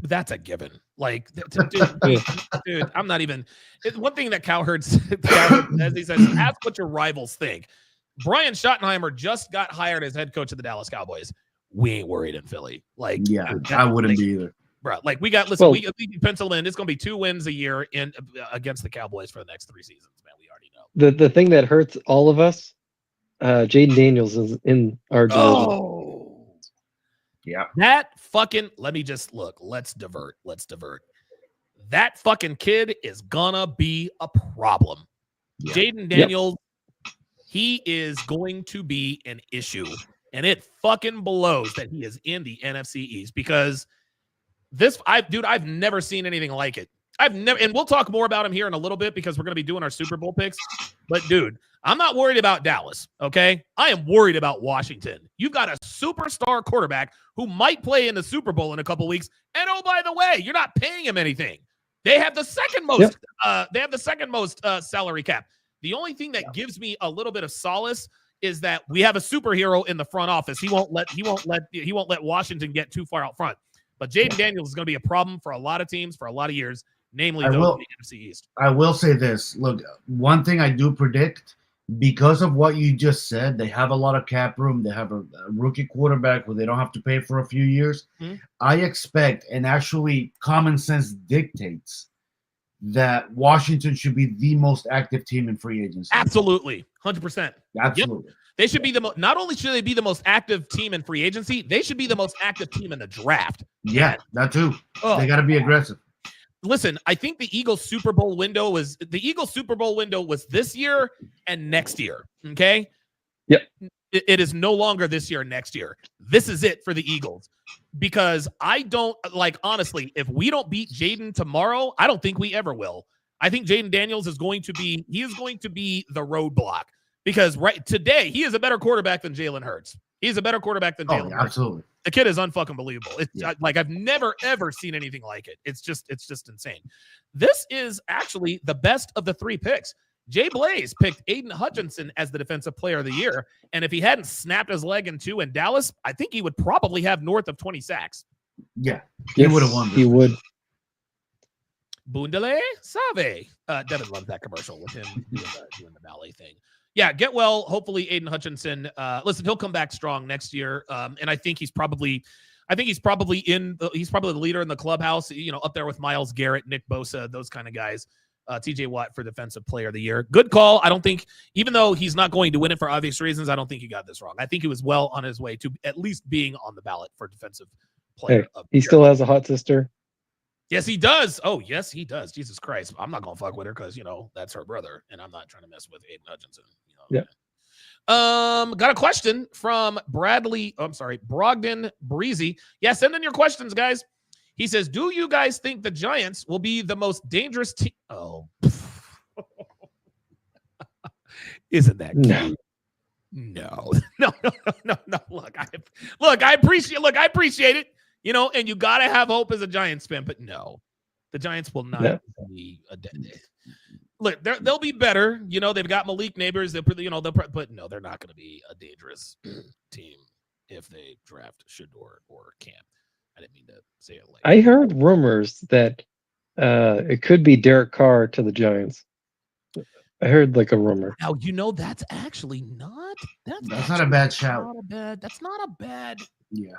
That's a given. Like, dude, I'm not even. One thing that Cowherd says, he says, ask what your rivals think. Brian Schottenheimer just got hired as head coach of the Dallas Cowboys. We ain't worried in Philly. Like, yeah, I wouldn't be either. Bro, like we pencil in. It's going to be 2 wins a year against the Cowboys for the next 3 seasons, man. We already know. The thing that hurts all of us, Jaden Daniels is in our division. Oh, yeah. That fucking. Let me just look. Let's divert. That fucking kid is gonna be a problem. Yeah. Jaden Daniels, he is going to be an issue, and it fucking blows that he is in the NFC East, because I've never seen anything like it. And we'll talk more about him here in a little bit because we're going to be doing our Super Bowl picks. But dude, I'm not worried about Dallas, okay? I am worried about Washington. You've got a superstar quarterback who might play in the Super Bowl in a couple weeks. And oh, by the way, you're not paying him anything. They have the second most salary cap. The only thing that gives me a little bit of solace is that we have a superhero in the front office. He won't let Washington get too far out front. But Jaden Daniels is going to be a problem for a lot of teams for a lot of years, namely the NFC East. I will say this. Look, one thing I do predict, because of what you just said, they have a lot of cap room. They have a rookie quarterback who they don't have to pay for a few years. Mm-hmm. I expect, and actually common sense dictates, that Washington should be the most active team in free agency. Absolutely. 100%. Absolutely. Yep. They should be not only should they be the most active team in free agency, they should be the most active team in the draft. Yeah, that too. They got to be aggressive. Listen, I think the Eagles Super Bowl window was this year and next year. Okay. Yep. It is no longer this year and next year. This is it for the Eagles, because honestly, if we don't beat Jaden tomorrow, I don't think we ever will. I think Jaden Daniels is going to be the roadblock, because right today he is a better quarterback than Jalen Hurts. He's a better quarterback than Jalen Hurts. Absolutely. The kid is unfucking believable. It's like I've never ever seen anything like it. It's just insane. This is actually the best of the 3 picks. Jay Blaze picked Aiden Hutchinson as the defensive player of the year, and if he hadn't snapped his leg in 2 in Dallas, I think he would probably have north of 20 sacks. Yeah, he would have won. He would. Bundale Save. Devin loves that commercial with him doing the ballet thing. Yeah, get well. Hopefully, Aiden Hutchinson. Listen, he'll come back strong next year, and I think he's probably the leader in the clubhouse. Up there with Myles Garrett, Nick Bosa, those kind of guys. TJ Watt for Defensive Player of the Year. Good call. I don't think, even though he's not going to win it for obvious reasons, I don't think he got this wrong. I think he was well on his way to at least being on the ballot for Defensive Player of the Year. He still has a hot sister. Yes, he does. Oh, yes, he does. Jesus Christ. I'm not going to fuck with her because, that's her brother, and I'm not trying to mess with Aiden Hutchinson. Yeah. Got a question from Brogdon Breezy. Yeah, send in your questions, guys. He says, do you guys think the Giants will be the most dangerous team? Oh. Isn't that cute? No. No. Look, I appreciate it, and you got to have hope as a Giants fan, but no. The Giants will not be a dead. Look, they'll be better. They've got Malik Neighbors. But no, they're not going to be a dangerous team if they draft Shedeur or Cam. I didn't mean to say it like I heard rumors that it could be Derek Carr to the Giants. I heard like a rumor. Now, that's actually not. That's not a bad shout. That's not a bad. Yeah.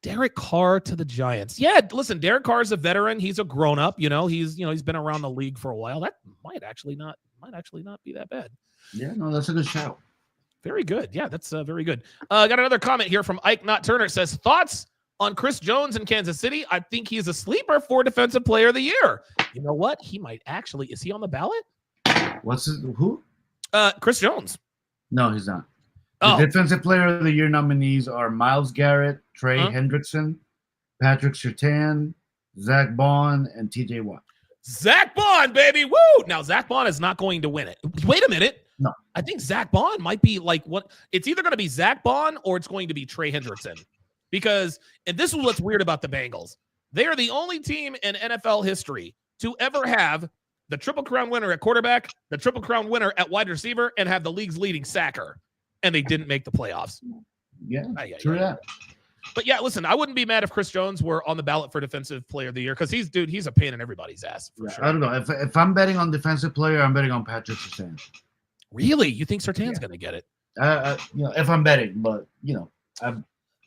Derek Carr to the Giants. Yeah, listen, Derek Carr is a veteran. He's a grown up. He's been around the league for a while. That might actually not be that bad. Yeah, no, that's a good shout. Very good. Yeah, that's very good. Got another comment here from Ike Not Turner. It says, thoughts on Chris Jones in Kansas City? I think he's a sleeper for Defensive Player of the Year. You know what? He might actually. Is he on the ballot? Who? Chris Jones. No, he's not. The Defensive Player of the Year nominees are Myles Garrett, Trey Hendrickson, Patrick Surtain, Zach Bond, and TJ Watt. Zach Bond, baby. Woo! Now, Zach Bond is not going to win it. Wait a minute. No. I think Zach Bond might be like what? It's either going to be Zach Bond or it's going to be Trey Hendrickson. Because, and this is what's weird about the Bengals. They are the only team in NFL history to ever have the Triple Crown winner at quarterback, the Triple Crown winner at wide receiver, and have the league's leading sacker. And they didn't make the playoffs. Yeah, true that. But yeah, listen, I wouldn't be mad if Chris Jones were on the ballot for Defensive Player of the Year because he's a pain in everybody's ass. For sure. I don't know. If I'm betting on Defensive Player, I'm betting on Patrick Surtain. Really? You think Surtain's going to get it? If I'm betting, but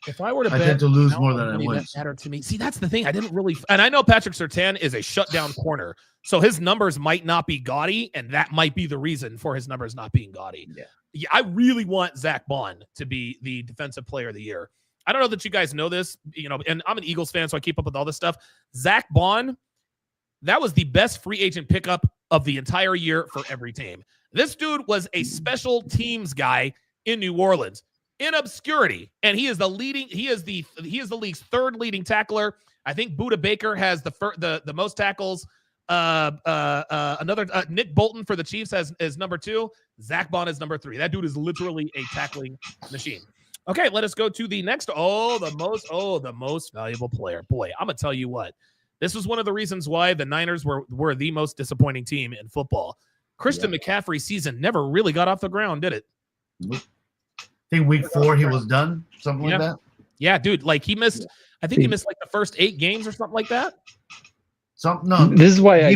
if I were to I bet, tend to lose more than I win. That mattered to me. See, that's the thing. I didn't really, and I know Patrick Surtain is a shutdown corner, so his numbers might not be gaudy, and that might be the reason for his numbers not being gaudy. Yeah, I really want Zach Bond to be the Defensive Player of the Year. I don't know that you guys know this, and I'm an Eagles fan, so I keep up with all this stuff. Zach Bond, that was the best free agent pickup of the entire year for every team. This dude was a special teams guy in New Orleans in obscurity, and he is the league's third leading tackler. I think Budda Baker has the most tackles. Nick Bolton for the Chiefs is number 2. Zach Bond is number 3. That dude is literally a tackling machine. Okay, let us go to the next. The most valuable player. Boy, I'm gonna tell you what. This was one of the reasons why the Niners were the most disappointing team in football. Christian McCaffrey's season never really got off the ground, did it? I think week 4 he was done, something like that. Yeah, dude. Like he missed. I think he missed like the first 8 games or something like that. This is why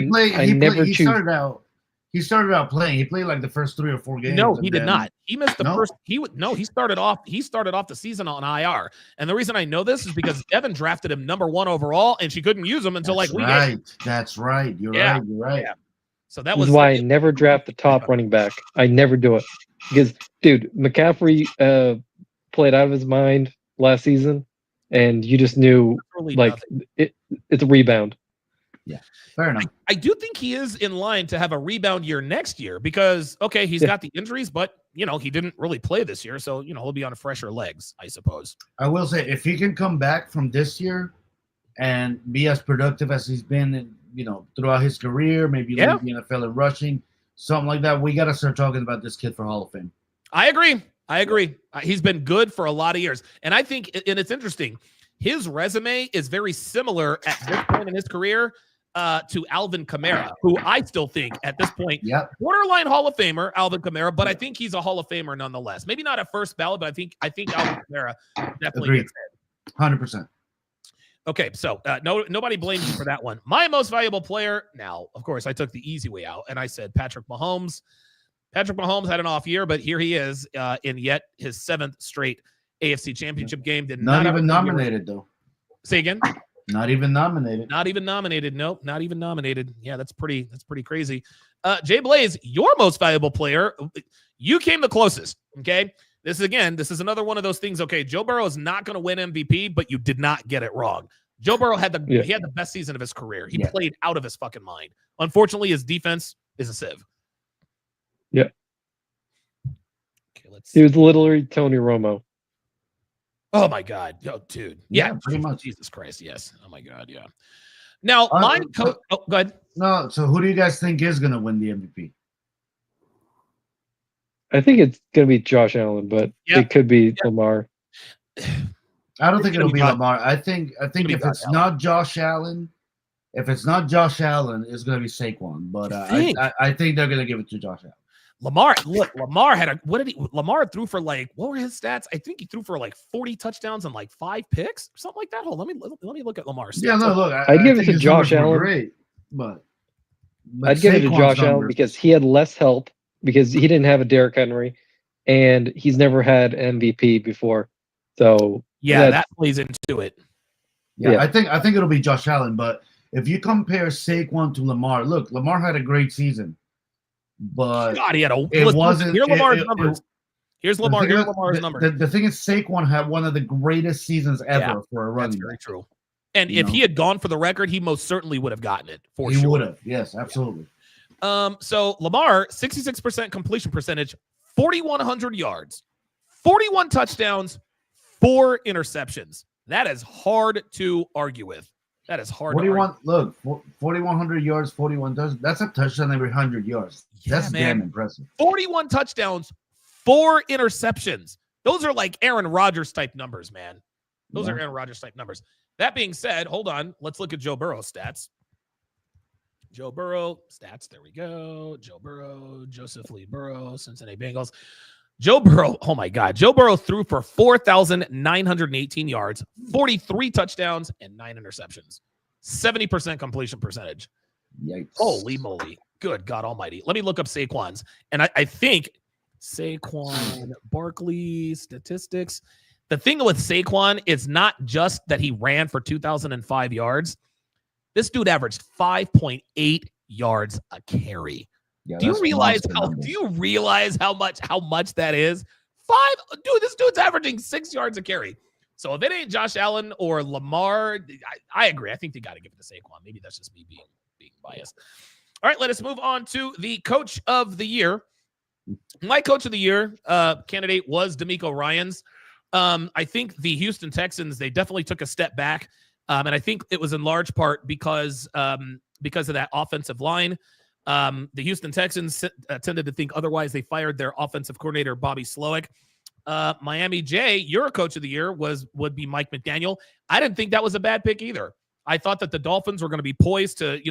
He started out playing. He played like the first 3 or 4 games. No, he did not. He missed the first. He started off the season on IR. And the reason I know this is because Devin drafted him number 1 overall, and she couldn't use him until week 8. That's right. You're right. Yeah. So that was why I never draft the top running back. I never do it because, dude, McCaffrey played out of his mind last season, and you just knew it's a rebound. Yeah, fair enough. I do think he is in line to have a rebound year next year because, he's got the injuries, but, he didn't really play this year. So, he'll be on fresher legs, I suppose. I will say, if he can come back from this year and be as productive as he's been, throughout his career, maybe lead the NFL in rushing, something like that, we got to start talking about this kid for Hall of Fame. I agree. He's been good for a lot of years. And I think, and it's interesting, his resume is very similar at this point in his career to Alvin Kamara, who I still think at this point, borderline Hall of Famer, Alvin Kamara, but I think he's a Hall of Famer nonetheless. Maybe not at first ballot, but I think Alvin Kamara definitely gets it. 100%. Okay, so nobody blames you for that one. My most valuable player, now, of course, I took the easy way out, and I said Patrick Mahomes. Patrick Mahomes had an off year, but here he is in yet his 7th straight AFC Championship game. Not even nominated, though. Say again? Not even nominated. Not even nominated. Nope, not even nominated. Yeah, that's pretty crazy. Jay Blaze, your most valuable player. You came the closest. Okay. This is another one of those things. Okay, Joe Burrow is not going to win MVP, but you did not get it wrong. Joe Burrow had the best season of his career. He played out of his fucking mind. Unfortunately, his defense is a sieve. Yeah. Okay, let's see. He was literally Tony Romo. Oh my God. Yo, dude. Yeah, pretty much. Jesus Christ. Yes. Oh my God. Yeah. Now, my coach. Oh, go ahead. No. So, who do you guys think is going to win the MVP? I think it's going to be Josh Allen, but it could be Lamar. I don't think it'll be Lamar. I think if it's not Josh Allen, it's going to be Saquon. But I think they're going to give it to Josh Allen. Lamar had Lamar threw for like, what were his stats? I think he threw for like 40 touchdowns and like 5 picks or something like that. Hold on, let me look at Lamar's stats. Yeah, no, look, I'd give it to Josh Allen. Great, but I'd give it to Josh Allen because he had less help because he didn't have a Derrick Henry, and he's never had MVP before. So that plays into it. Yeah, I think it'll be Josh Allen. But if you compare Saquon to Lamar, look, Lamar had a great season, but God, he had it wasn't. Here's Lamar's numbers. Here's Lamar's numbers. The thing is, Saquon had one of the greatest seasons ever for a running. That's very true. And if he had gone for the record, he most certainly would have gotten it for sure. He would have. Yes, absolutely. So Lamar, 66% completion percentage, 4,100 yards, 41 touchdowns, 4 interceptions. That is hard to argue with. That is hard. 41. Look, 4,100 yards, 41 touchdowns. That's a touchdown every 100 yards. That's damn impressive. 41 touchdowns, 4 interceptions. Those are like Aaron Rodgers type numbers, man. Those are Aaron Rodgers type numbers. That being said, hold on. Let's look at Joe Burrow's stats. Joe Burrow stats. There we go. Joe Burrow, Joseph Lee Burrow, Cincinnati Bengals. Joe Burrow. Oh my God. Joe Burrow threw for 4,918 yards, 43 touchdowns, and 9 interceptions. 70% completion percentage. Yikes. Holy moly. Good God Almighty. Let me look up Saquon's. And I think Saquon Barkley statistics. The thing with Saquon is not just that he ran for 2,005 yards. This dude averaged 5.8 yards a carry. Yeah, do you realize how much that is? This dude's averaging 6 yards a carry. So if it ain't Josh Allen or Lamar, I agree. I think they got to give it to Saquon. Maybe that's just me being biased. All right, let us move on to the coach of the year. My coach of the year candidate was DeMeco Ryans. I think the Houston Texans, they definitely took a step back. And I think it was in large part because of that offensive line. The Houston Texans tended to think otherwise. They fired their offensive coordinator, Bobby Slowick. Miami J, your coach of the year would be Mike McDaniel. I didn't think that was a bad pick either. I thought that the Dolphins were going to be poised to,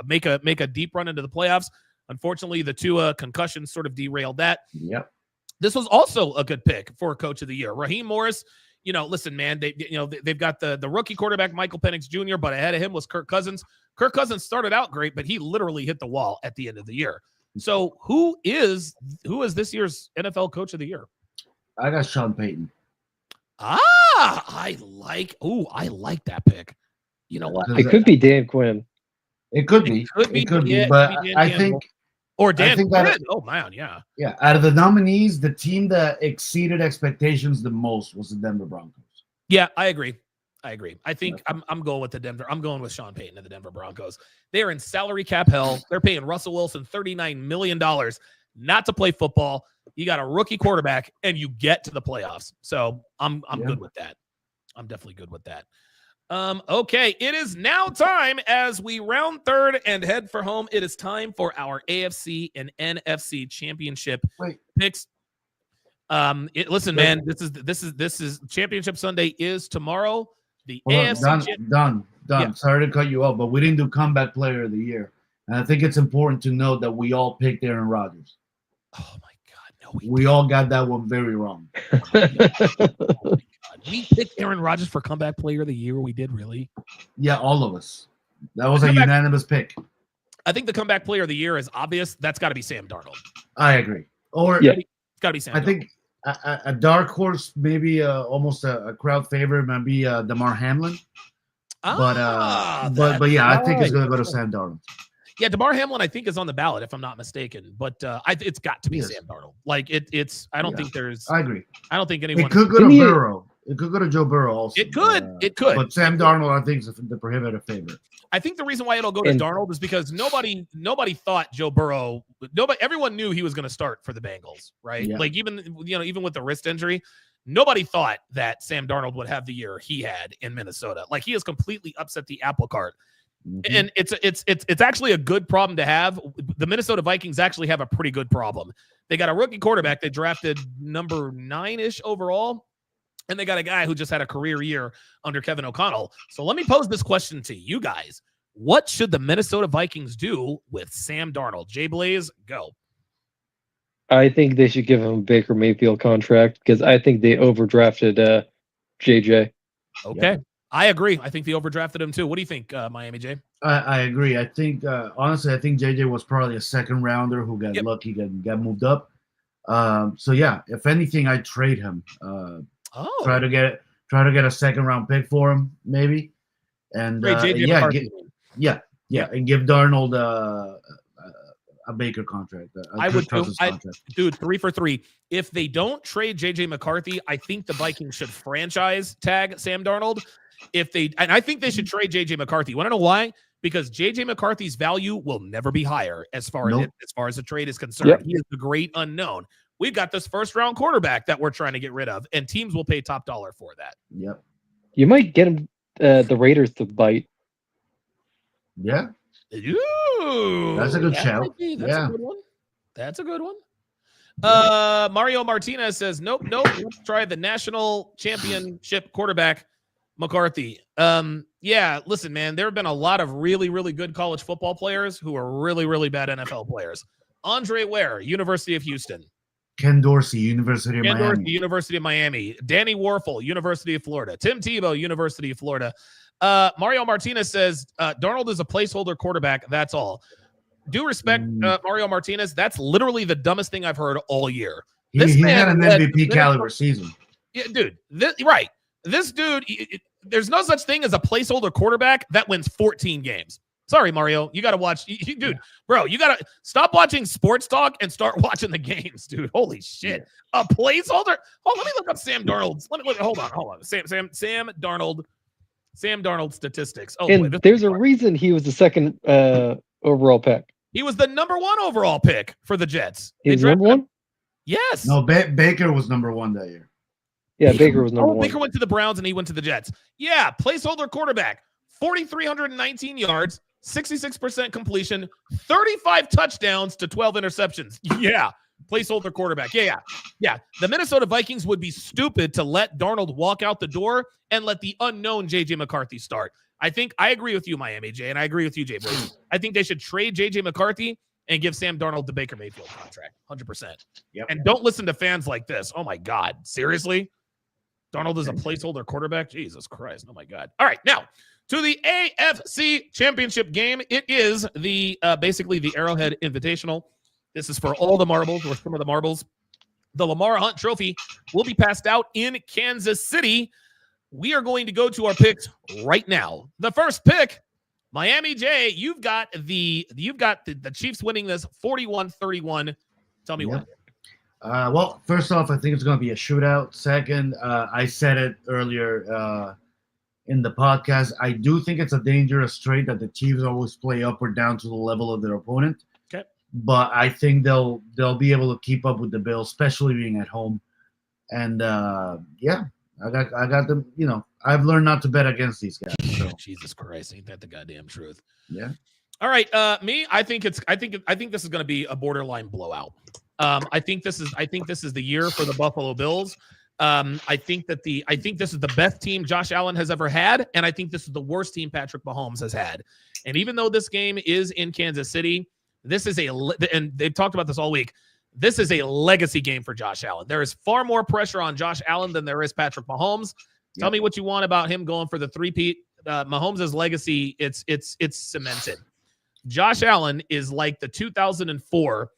make a deep run into the playoffs. Unfortunately, the Tua concussions sort of derailed that. Yep. This was also a good pick for coach of the year. Raheem Morris, listen, man, they've got the rookie quarterback, Michael Penix Jr., but ahead of him was Kirk Cousins. Kirk Cousins started out great, but he literally hit the wall at the end of the year. So who is this year's NFL coach of the year? I got Sean Payton. I like that pick. You know what? It could be Dan Quinn. It could be. But I think or Dan Quinn. Oh man, yeah. Yeah, out of the nominees, the team that exceeded expectations the most was the Denver Broncos. Yeah, I agree. I think I'm going with the Denver. I'm going with Sean Payton and the Denver Broncos. They're in salary cap hell. They're paying Russell Wilson $39 million not to play football. You got a rookie quarterback and you get to the playoffs. So I'm good with that. I'm definitely good with that. Okay, it is now time as we round third and head for home. It is time for our AFC and NFC championship picks. Listen, man, this is Championship Sunday is tomorrow. The AFC done. Yeah. Sorry to cut you off, but we didn't do comeback player of the year, and I think it's important to note that we all picked Aaron Rodgers. Oh my God, no, we all got that one very wrong. Oh my God. We picked Aaron Rodgers for comeback player of the year. We did, really? Yeah, all of us. That was a unanimous pick. I think the comeback player of the year is obvious. That's got to be Sam Darnold. I agree. Or it's got to be Sam Darnold. I think a dark horse, maybe almost a crowd favorite, might be Damar Hamlin. But yeah, I think it's going to go to Sam Darnold. Yeah, DeMar Hamlin, I think, is on the ballot, if I'm not mistaken. But it's got to be Sam Darnold. Like, it's I don't think there's... I agree. I don't think anyone... It could go to Burrow. It could go to Joe Burrow also. It could. But Sam Darnold, I think, is the prohibitive favorite. I think the reason why it'll go to Darnold is because nobody thought Joe Burrow... Everyone knew he was going to start for the Bengals, right? Yeah. Like, even with the wrist injury, nobody thought that Sam Darnold would have the year he had in Minnesota. Like, he has completely upset the apple cart. Mm-hmm. And it's actually a good problem to have. The Minnesota Vikings actually have a pretty good problem. They got a rookie quarterback they drafted number 9-ish overall, and they got a guy who just had a career year under Kevin O'Connell. So let me pose this question to you guys. What should the Minnesota Vikings do with Sam Darnold? Jay Blaze, go. I think they should give him a Baker Mayfield contract because I think they overdrafted JJ. Okay. Yeah. I agree. I think they overdrafted him too. What do you think, Miami J? I agree. I think, honestly, I think JJ was probably a second rounder who got lucky, got moved up. So yeah, if anything, I'd trade him. Try to get a second round pick for him, maybe. And and give Darnold a Baker contract. I would dude, 3 for 3. If they don't trade JJ McCarthy, I think the Vikings should franchise tag Sam Darnold. And I think they should trade JJ McCarthy. You want to know why? Because JJ McCarthy's value will never be higher as far as the trade is concerned. Yep. He is the great unknown. We've got this first round quarterback that we're trying to get rid of, and teams will pay top dollar for that. Yep. You might get him the Raiders to bite. Yeah. Ooh, that's a good shout. A good one. That's a good one. Mario Martinez says, nope. Let's try the national championship quarterback, McCarthy. Yeah, listen, man, there have been a lot of really, really good college football players who are really, really bad NFL players. Andre Ware, University of Houston. Ken Dorsey, University of Miami. Danny Warfel, University of Florida. Tim Tebow, University of Florida. Mario Martinez says, Darnold is a placeholder quarterback. That's all. Due respect, Mario Martinez, that's literally the dumbest thing I've heard all year. He had an MVP caliber season. Yeah, dude. Right. This dude, there's no such thing as a placeholder quarterback that wins 14 games. Sorry, Mario. You got to watch. Dude, bro, you got to stop watching sports talk and start watching the games, dude. Holy shit. A placeholder? Hold on, let me look up Sam Darnold's. Hold on. Sam Darnold statistics. Oh, and there's a reason he was the second overall pick. He was the number 1 overall pick for the Jets. He was number 1? Yes. No, Baker was number 1 that year. Yeah, Baker was number 1. Baker went to the Browns and he went to the Jets. Yeah, placeholder quarterback. 4,319 yards, 66% completion, 35 touchdowns to 12 interceptions. Yeah, placeholder quarterback. Yeah. The Minnesota Vikings would be stupid to let Darnold walk out the door and let the unknown J.J. McCarthy start. I agree with you, Miami J, and I agree with you, Jay Blaze. I think they should trade J.J. McCarthy and give Sam Darnold the Baker Mayfield contract, 100%. Yep. And don't listen to fans like this. Oh, my God. Seriously? Darnold is a placeholder quarterback? Jesus Christ. Oh, my God. All right, now, to the AFC Championship game. It is basically the Arrowhead Invitational. This is for all the marbles, or some of the marbles. The Lamar Hunt Trophy will be passed out in Kansas City. We are going to go to our picks right now. The first pick, Miami J, you've got the Chiefs winning this 41-31. Tell me what. Well, first off, I think it's going to be a shootout. Second, I said it earlier in the podcast. I do think it's a dangerous trade that the Chiefs always play up or down to the level of their opponent. Okay. But I think they'll be able to keep up with the Bills, especially being at home. And I got them. You know, I've learned not to bet against these guys. So. Jesus Christ, ain't that the goddamn truth? Yeah. All right, me. I think this is going to be a borderline blowout. I think this is the year for the Buffalo Bills. I think this is the best team Josh Allen has ever had, and I think this is the worst team Patrick Mahomes has had. And even though this game is in Kansas City, this is and they've talked about this all week. This is a legacy game for Josh Allen. There is far more pressure on Josh Allen than there is Patrick Mahomes. Tell me what you want about him going for the three-peat. Mahomes' legacy, it's cemented. Josh Allen is like the 2004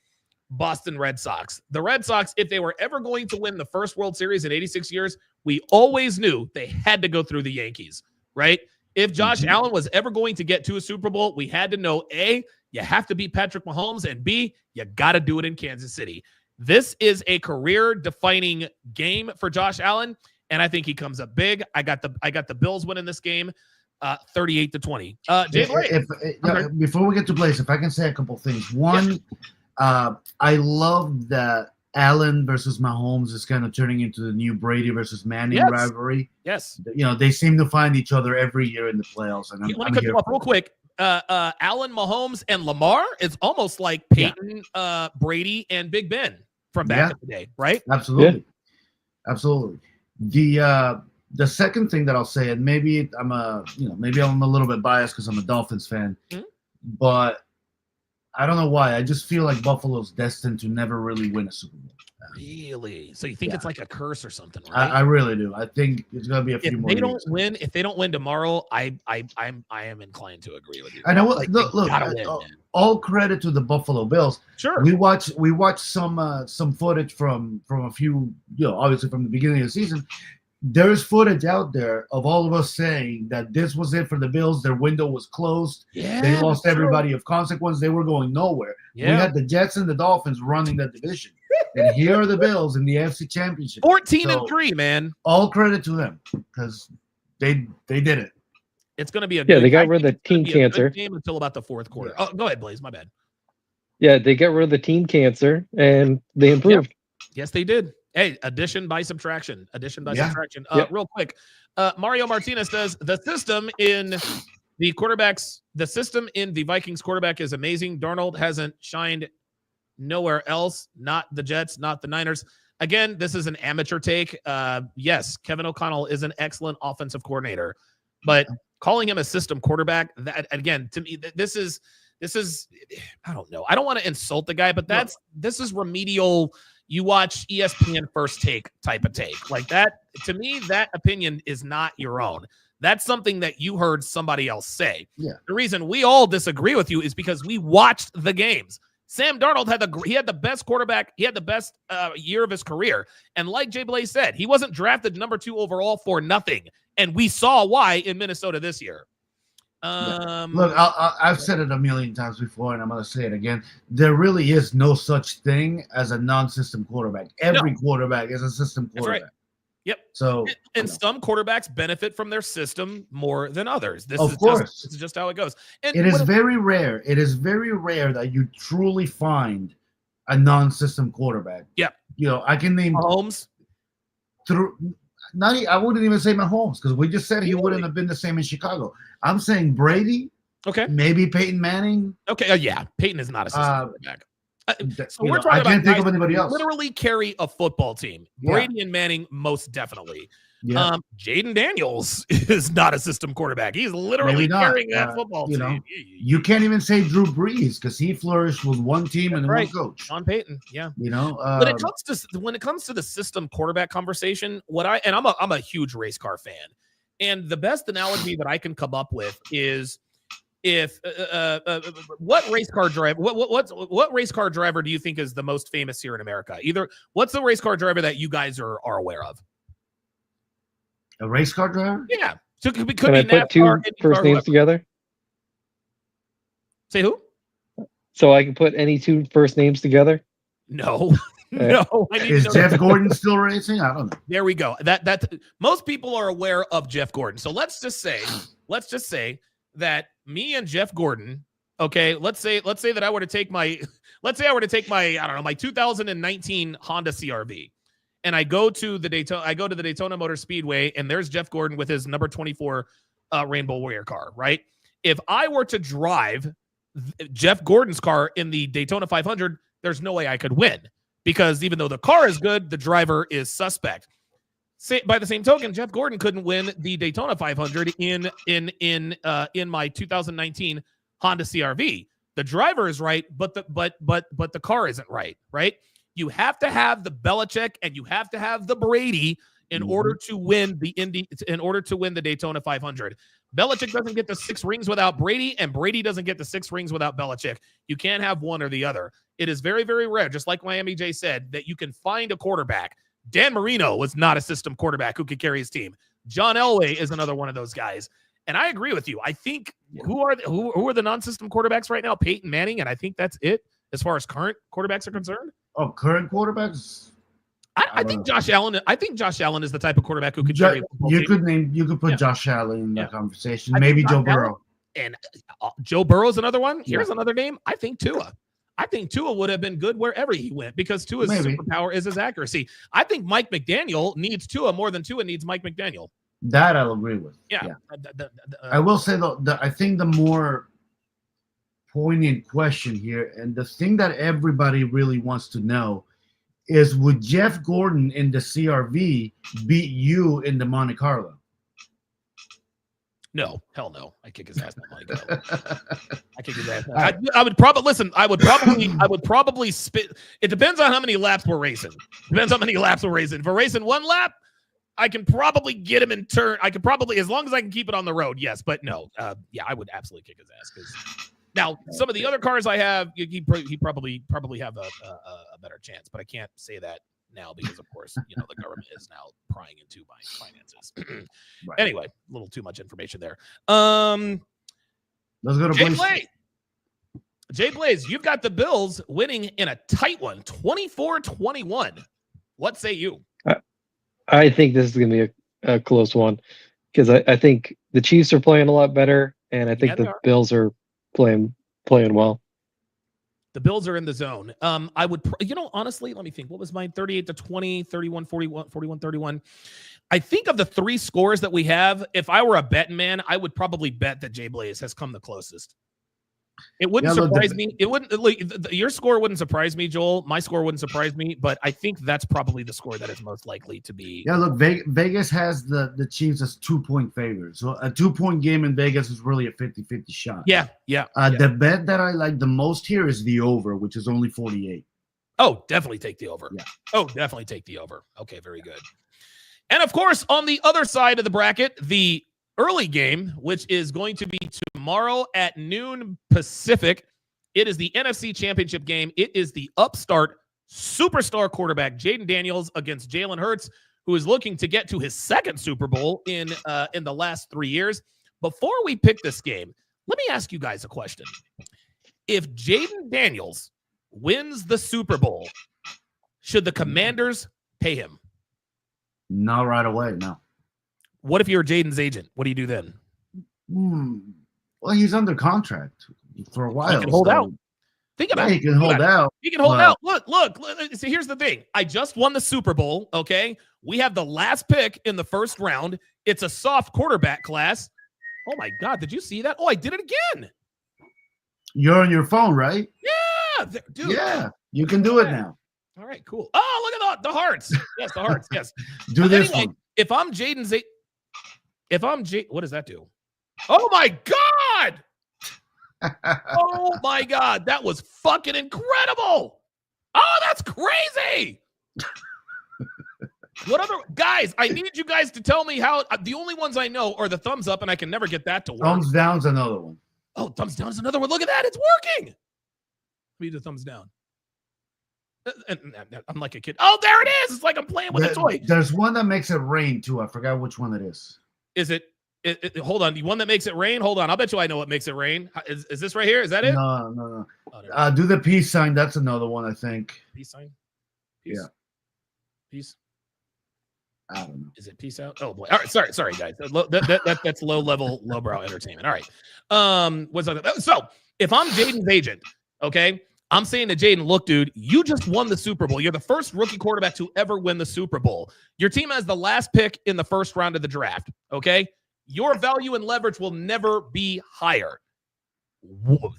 Boston Red Sox. The Red Sox, if they were ever going to win the first World Series in 86 years, we always knew they had to go through the Yankees, right? If Josh Allen was ever going to get to a Super Bowl, we had to know, A, you have to beat Patrick Mahomes, and B, you got to do it in Kansas City. This is a career-defining game for Josh Allen, and I think he comes up big. I got the Bills winning this game, 38-20. Before we get to Blaze, if I can say a couple things. One, I love that Allen versus Mahomes is kind of turning into the new Brady versus Manning rivalry. Yes. They seem to find each other every year in the playoffs. And let me cut you off real quick. Allen, Mahomes, and Lamar is almost like Peyton, Brady, and Big Ben from back in the day, right? Absolutely. Yeah. Absolutely. The second thing that I'll say, and maybe I'm a little bit biased because I'm a Dolphins fan, but I don't know why. I just feel like Buffalo's destined to never really win a Super Bowl. Really? So you think it's like a curse or something, right? I really do. I think it's going to be a few more years. If they don't win tomorrow, I am inclined to agree with you. I know. Look, all credit to the Buffalo Bills. Sure. We watched some footage from a few, obviously from the beginning of the season. There's footage out there of all of us saying that this was it for the Bills. Their window was closed. Yeah, they lost everybody of consequence. They were going nowhere. Yeah. We had the Jets and the Dolphins running that division. And here are the Bills in the AFC Championship. 14-3, man. All credit to them because they did it. It's going to be they got rid of the team cancer game until about the fourth quarter. Oh, go ahead, Blaze. My bad. Yeah, they got rid of the team cancer and they improved. Yep. Yes, they did. Hey, addition by subtraction. Subtraction. Real quick, Mario Martinez says the system in the Vikings quarterback is amazing. Darnold hasn't shined nowhere else. Not the Jets, not the Niners. Again, this is an amateur take. Yes, Kevin O'Connell is an excellent offensive coordinator, but calling him a system quarterback, that again, to me, this is I don't know. I don't want to insult the guy, but this is remedial. You watch ESPN First Take type of take. Like that, to me, that opinion is not your own. That's something that you heard somebody else say. Yeah. The reason we all disagree with you is because we watched the games. Sam Darnold had the best quarterback. He had the best year of his career. And like Jay Blaze said, he wasn't drafted number 2 overall for nothing. And we saw why in Minnesota this year. Look, I've said it a million times before, and I'm going to say it again. There really is no such thing as a non-system quarterback. Every quarterback is a system quarterback. That's right. Yep. So, and some quarterbacks benefit from their system more than others. This is just how it goes. And it is very rare. It is very rare that you truly find a non-system quarterback. Yep. I can name Mahomes. I wouldn't even say Mahomes because we just said he wouldn't have been the same in Chicago. I'm saying Brady. Okay. Maybe Peyton Manning. Okay. Yeah. Peyton is not a system quarterback. So we're talking I about can't think of anybody else. Literally carry a football team. Brady and Manning, most definitely. Yeah. Jaden Daniels is not a system quarterback. He's literally carrying that football team. You can't even say Drew Brees because he flourished with one team and one coach. Sean Payton, yeah. When it comes to the system quarterback conversation, I'm a huge race car fan, and the best analogy that I can come up with is if what race car driver do you think is the most famous here in America? What's the race car driver that you guys are aware of? A race car driver? Yeah. So could Can I put two first names together? Say who? So I can put any two first names together? No. No. Is Jeff Gordon still racing? I don't know. There we go. That most people are aware of Jeff Gordon. So let's just say that me and Jeff Gordon, okay, let's say that I were to take my I don't know, my 2019 Honda CRV. And I go to the Daytona Motor Speedway, and there's Jeff Gordon with his number 24 Rainbow Warrior car, right? If I were to drive Jeff Gordon's car in the Daytona 500, there's no way I could win because even though the car is good, the driver is suspect. By the same token, Jeff Gordon couldn't win the Daytona 500 in my 2019 Honda CRV. The driver is right, but the car isn't right, right? You have to have the Belichick and you have to have the Brady in order to win the Daytona 500. Belichick doesn't get the 6 rings without Brady, and Brady doesn't get the 6 rings without Belichick. You can't have one or the other. It is very, very rare, just like Miami J said, that you can find a quarterback. Dan Marino was not a system quarterback who could carry his team. John Elway is another one of those guys. And I agree with you. I think who are the non-system quarterbacks right now? Peyton Manning, and I think that's it as far as current quarterbacks are concerned. Oh, current quarterbacks. I think Josh Allen. I think Josh Allen is the type of quarterback who could carry. You could put Josh Allen in the conversation. Maybe Joe Burrow. And Joe Burrow's another one. Here's another name. I think Tua. I think Tua would have been good wherever he went because Tua's superpower is his accuracy. I think Mike McDaniel needs Tua more than Tua needs Mike McDaniel. That I'll agree with. Yeah. I will say though, I think the more poignant question here, and the thing that everybody really wants to know, is would Jeff Gordon in the CRV beat you in the Monte Carlo? No, hell no. I kick his ass in the Monte Carlo. I kick his ass. I would probably listen. I would probably spit. It depends on how many laps we're racing. Depends on how many laps we're racing. If we're racing one lap, I can probably get him in turn. I could probably, as long as I can keep it on the road, yes. But no, I would absolutely kick his ass. Because now some of the other cars I have, he probably have a better chance. But I can't say that now because, of course, the government is now prying into my finances. Right. Anyway, a little too much information there. Let's go to Jay Blaze, you've got the Bills winning in a tight one, 24-21. What say you? I think this is going to be a close one because I think the Chiefs are playing a lot better, and I think the Bills are playing well. The Bills are in the zone. I would, honestly, let me think. What was mine? 38-20, 31-41, 41-31. I think of the three scores that we have, if I were a betting man, I would probably bet that Jay Blaze has come the closest. It wouldn't surprise me. It wouldn't. Your score wouldn't surprise me, Joel. My score wouldn't surprise me, but I think that's probably the score that is most likely to be. Yeah, look, Vegas has the Chiefs as 2-point favorites. So a 2-point game in Vegas is really a 50-50 shot. Yeah. The bet that I like the most here is the over, which is only 48. Oh, definitely take the over. Yeah. Oh, definitely take the over. Okay, very good. And of course, on the other side of the bracket, the early game, which is going to be tomorrow at noon Pacific. It is the NFC Championship game. It is the upstart superstar quarterback Jaden Daniels against Jalen Hurts, who is looking to get to his second Super Bowl in the last 3 years. Before we pick this game, let me ask you guys a question. If Jaden Daniels wins the Super Bowl, should the Commanders pay him? Not right away, no. What if you're Jaden's agent? What do you do then? Well, he's under contract for a while. He can hold out. Think about it. He can hold out. He can hold out. Look. See, here's the thing. I just won the Super Bowl, okay? We have the last pick in the first round. It's a soft quarterback class. Oh, my God. Did you see that? Oh, I did it again. You're on your phone, right? Yeah. Dude. Yeah. You can do it now. All right, cool. Oh, look at the hearts. Yes, the hearts. Yes. Do this one. If I'm Jaden's what does that do? Oh my God! Oh my God, that was fucking incredible! Oh, that's crazy! What other guys? I need you guys to tell me how. The only ones I know are the thumbs up, and I can never get that to work. Thumbs down's another one. Oh, thumbs down is another one. Look at that, it's working. Let me do thumbs down. I'm like a kid. Oh, there it is. It's like I'm playing with a toy. There's one that makes it rain too. I forgot which one it is. Is it? Hold on. The one that makes it rain? Hold on. I'll bet you I know what makes it rain. Is this right here? Is that it? No. Oh, do the peace sign. That's another one, I think. Peace sign? Peace? Yeah. Peace? I don't know. Is it peace out? Oh, boy. All right. Sorry, guys. That's low-level, lowbrow entertainment. All right. What's that? So, if I'm Jaden's agent, okay, I'm saying to Jaden, look, dude, you just won the Super Bowl. You're the first rookie quarterback to ever win the Super Bowl. Your team has the last pick in the first round of the draft, okay? Your value and leverage will never be higher. And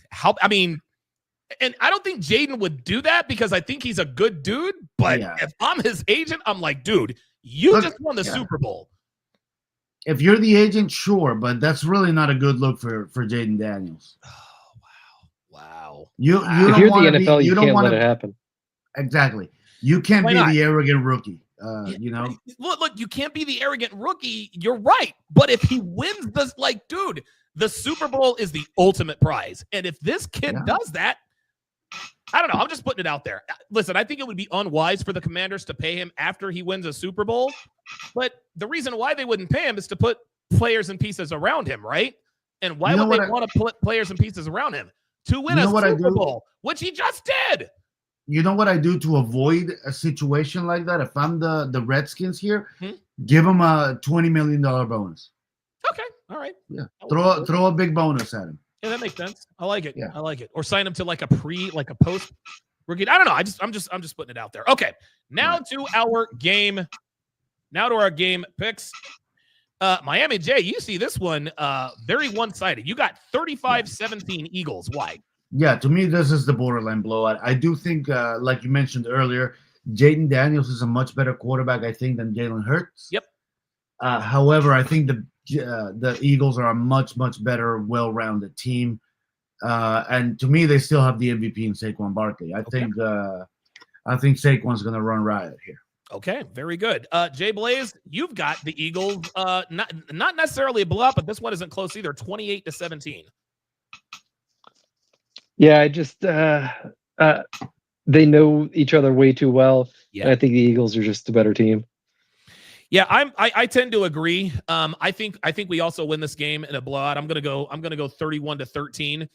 I don't think Jaden would do that because I think he's a good dude, but if I'm his agent, I'm like, dude, you just won the Super Bowl. If you're the agent, sure, but that's really not a good look for Jaden Daniels. Wow. You if you're the NFL, you can't let it happen. Exactly. You can't be the arrogant rookie. Look, you can't be the arrogant rookie. You're right. But if he wins this, dude, the Super Bowl is the ultimate prize. And if this kid does that, I don't know. I'm just putting it out there. Listen, I think it would be unwise for the Commanders to pay him after he wins a Super Bowl. But the reason why they wouldn't pay him is to put players and pieces around him, right? And why You know would they what want to put players and pieces around him? To win You a know what I Super do? Bowl, which he just did. You know what I do to avoid a situation like that? If I'm the Redskins here, Hmm? give them a $20 million bonus. Okay, all right. Yeah, throw a big bonus at him. Yeah, that makes sense. I like it. Yeah. I like it. Or sign him to like a post rookie. I don't know. I'm just putting it out there. Okay, now to our game. Now to our game picks. Miami J, you see this one very one-sided. You got 35-17 Eagles. Why? Yeah, to me, this is the borderline blowout. I do think, like you mentioned earlier, Jaden Daniels is a much better quarterback, I think, than Jalen Hurts. Yep. However, I think the Eagles are a much, much better, well-rounded team. And to me, they still have the MVP in Saquon Barkley. I think Saquon's going to run riot here. Okay, very good. Jay Blaze, you've got the Eagles, not necessarily a blowout, but this one isn't close either, 28-17. Yeah, I just they know each other way too well. Yeah, and I think the Eagles are just a better team. Yeah, I tend to agree. I think we also win this game in a blowout. I'm gonna go 31-13.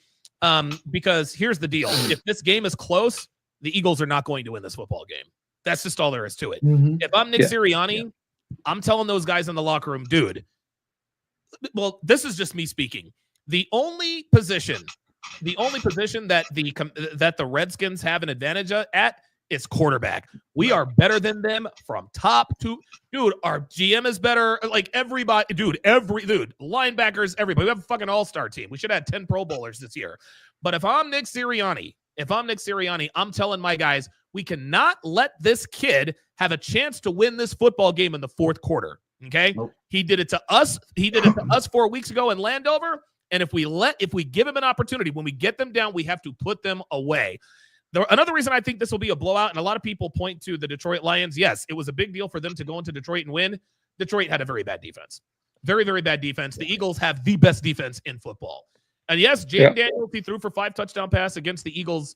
Because here's the deal: if this game is close, the Eagles are not going to win this football game. That's just all there is to it. Mm-hmm. If I'm Nick Sirianni, I'm telling those guys in the locker room, dude. Well, this is just me speaking. The only position that the Redskins have an advantage at is quarterback. We are better than them from top to dude. Our GM is better. Like everybody, dude. Linebackers, everybody. We have a fucking all-star team. We should have 10 Pro Bowlers this year. But if I'm Nick Sirianni, I'm telling my guys, we cannot let this kid have a chance to win this football game in the fourth quarter. Okay, nope. He did it to us. 4 weeks ago in Landover. And if we give him an opportunity, when we get them down, we have to put them away. Another reason I think this will be a blowout, and a lot of people point to the Detroit Lions. Yes, it was a big deal for them to go into Detroit and win. Detroit had a very bad defense. Very, very bad defense. The Eagles have the best defense in football. And yes, Jaden Daniels, he threw for 5 touchdown pass against the Eagles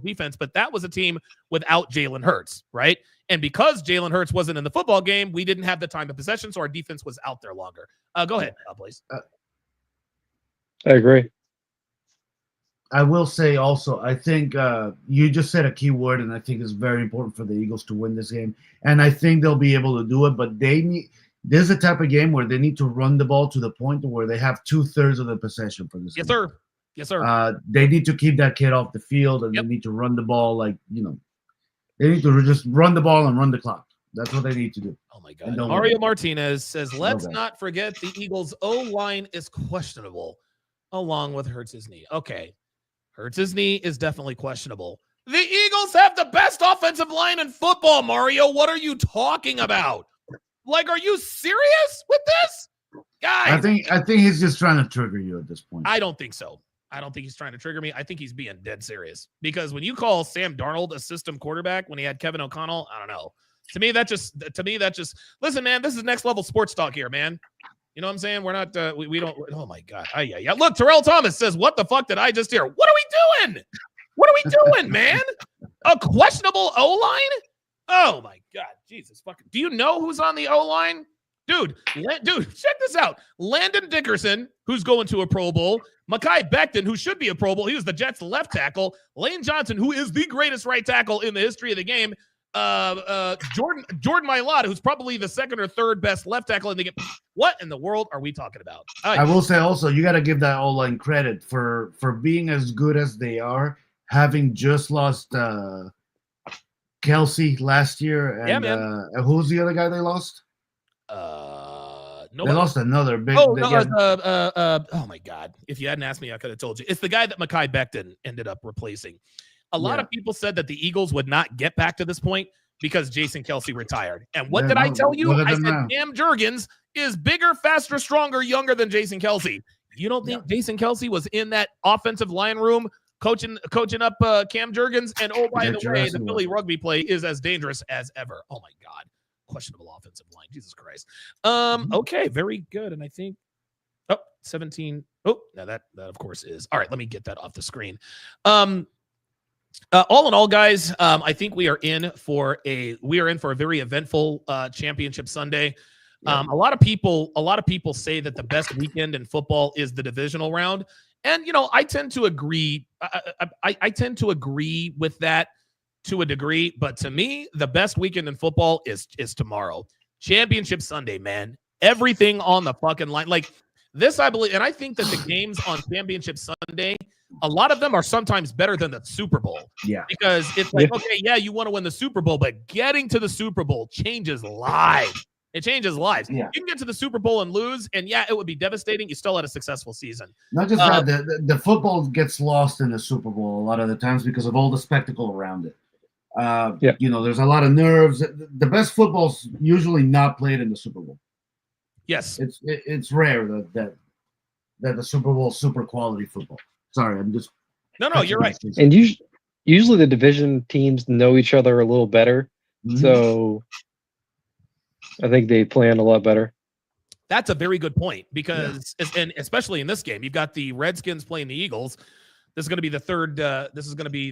defense, but that was a team without Jalen Hurts, right? And because Jalen Hurts wasn't in the football game, we didn't have the time of possession, so our defense was out there longer. Go ahead, please. I agree. I will say also, I think you just said a key word, and I think it's very important for the Eagles to win this game. And I think they'll be able to do it, but there's a type of game where they need to run the ball to the point where they have 2/3 of the possession for this. Yes, game. sir. Yes, sir. They need to keep that kid off the field, and they need to run the ball they need to just run the ball and run the clock. That's what they need to do. Oh, my God. Mario Martinez says, let's not forget the Eagles' O-line is questionable, along with Hurts' knee. Okay. Hurts' knee is definitely questionable. The Eagles have the best offensive line in football, Mario. What are you talking about? Like, are you serious with this? Guys. I think he's just trying to trigger you at this point. I don't think so. I don't think he's trying to trigger me. I think he's being dead serious. Because when you call Sam Darnold a system quarterback when he had Kevin O'Connell, I don't know. To me, that just listen, man, this is next level sports talk here, man. You know what I'm saying? We're not, we don't, oh my God. Yeah. Look, Terrell Thomas says, what the fuck did I just hear? What are we doing? What are we doing, man? A questionable O-line? Oh my God. Jesus fucking, do you know who's on the O-line? Dude, check this out. Landon Dickerson, who's going to a Pro Bowl. Mekhi Becton, who should be a Pro Bowl. He was the Jets' left tackle. Lane Johnson, who is the greatest right tackle in the history of the game. Jordan Mailata, who's probably the second or third best left tackle in the game. What in the world are we talking about? I will say also, you got to give that O-line credit for being as good as they are, having just lost Kelsey last year. And who's the other guy they lost? They lost another big. Oh my God! If you hadn't asked me, I could have told you. It's the guy that Mekhi Becton ended up replacing. A lot of people said that the Eagles would not get back to this point because Jason Kelsey retired. And what did I tell you? I said Cam Jurgens is bigger, faster, stronger, younger than Jason Kelsey. You don't think Jason Kelsey was in that offensive line room coaching up Cam Jurgens? And oh, by the way, the Philly rugby play is as dangerous as ever. Oh my God. Questionable offensive line. Jesus Christ. Okay, very good. And I think 17. Oh, now that of course is. All right, let me get that off the screen. All in all, guys, I think we are in for a very eventful championship Sunday. Yeah. A lot of people say that the best weekend in football is the divisional round, and I tend to agree. I tend to agree with that to a degree, but to me, the best weekend in football is tomorrow, Championship Sunday, man. Everything on the fucking line, like this, I believe, and I think that the games on Championship Sunday, a lot of them are sometimes better than the Super Bowl. Yeah, because it's like, okay, yeah, you want to win the Super Bowl, but getting to the Super Bowl changes lives. It changes lives. Yeah. You can get to the Super Bowl and lose, and yeah, it would be devastating. You still had a successful season. Not just that, the football gets lost in the Super Bowl a lot of the times because of all the spectacle around it. There's a lot of nerves. The best football's usually not played in the Super Bowl. Yes, it's rare that the Super Bowl is super quality football. Sorry, I'm just no, you're right. And usually the division teams know each other a little better, so I think they plan a lot better. That's a very good point because, and especially in this game, you've got the Redskins playing the Eagles. This is going to be the third. This is going to be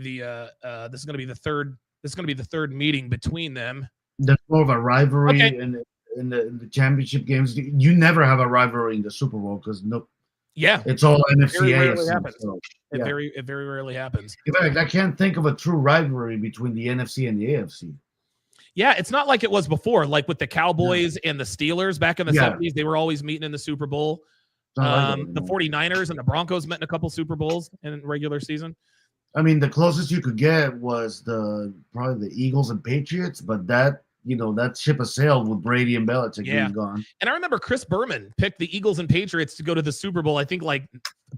the third meeting between them. There's more of a rivalry in the championship games. You never have a rivalry in the Super Bowl because it's all NFC. It very rarely happens. In fact, I can't think of a true rivalry between the NFC and the AFC. Yeah, it's not like it was before, like with the Cowboys and the Steelers back in the 70s. They were always meeting in the Super Bowl. The 49ers and the Broncos met in a couple Super Bowls in regular season. I mean, the closest you could get was probably the Eagles and Patriots, but that ship has sailed with Brady and Belichick being gone. And I remember Chris Berman picked the Eagles and Patriots to go to the Super Bowl, I think like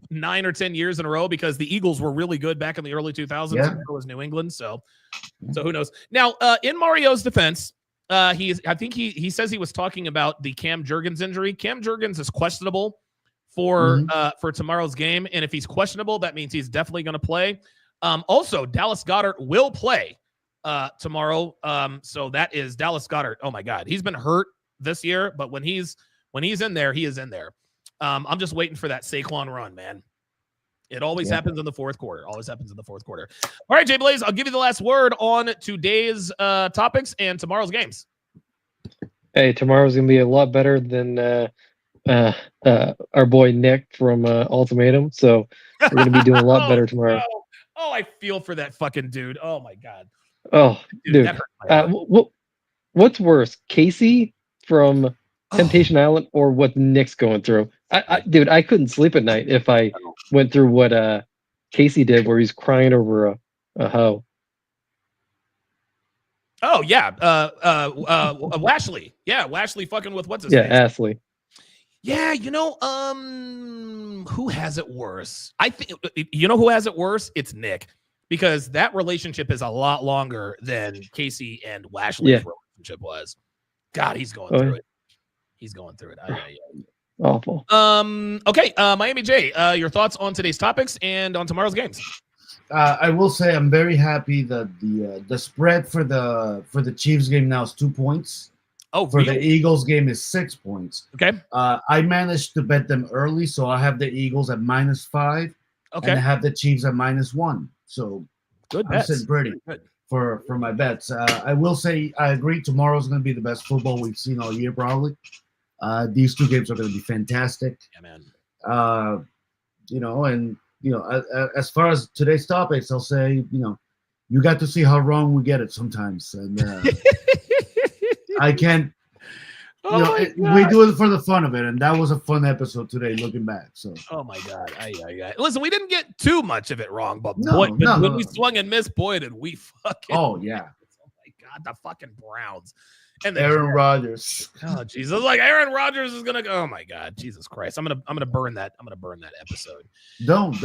9 or 10 years in a row because the Eagles were really good back in the early 2000s. Yeah. And so was New England. So who knows? Now, in Mario's defense, I think he says he was talking about the Cam Jurgens injury. Cam Jurgens is questionable for tomorrow's game. And if he's questionable, that means he's definitely going to play. Also, Dallas Goedert will play tomorrow. So that is Dallas Goedert. Oh my God. He's been hurt this year, but when he's in there, he is in there. I'm just waiting for that Saquon run, man. It always happens in the fourth quarter. All right, Jay Blaze, I'll give you the last word on today's topics and tomorrow's games. Hey, tomorrow's going to be a lot better than our boy Nick from Ultimatum. So we're going to be doing a lot better tomorrow. No. Oh, I feel for that fucking dude. Oh my God. Oh, dude. What's worse, Casey from Temptation Island or what Nick's going through? Dude, I couldn't sleep at night if I went through what Casey did, where he's crying over a hoe. Oh yeah, Lashley. Yeah, Lashley fucking with what's his name? face? Yeah, Ashley. Yeah, who has it worse? I think who has it worse? It's Nick, because that relationship is a lot longer than Casey and Lashley's relationship was. God, he's going through it. He's going through it. Awful. Okay, Miami J, your thoughts on today's topics and on tomorrow's games? I will say I'm very happy that the spread for the Chiefs game now is 2 points. Oh, for the Eagles game is 6 points. Okay. I managed to bet them early, so I have the Eagles at -5. Okay. And I have the Chiefs at -1. So good I'm sitting pretty for my bets. I will say I agree. Tomorrow's going to be the best football we've seen all year, probably. These two games are going to be fantastic. Yeah, man. As far as today's topics, I'll say, you got to see how wrong we get it sometimes, and I can't. We do it for the fun of it, and that was a fun episode today, looking back. So. Oh my God! Listen, we didn't get too much of it wrong, but when we swung and missed, boy, did we fucking. Oh yeah! Oh my God, the fucking Browns and Aaron Rodgers. Oh Jesus! Like Aaron Rodgers is gonna go. Oh my God, Jesus Christ! I'm gonna burn that. I'm gonna burn that episode. Don't.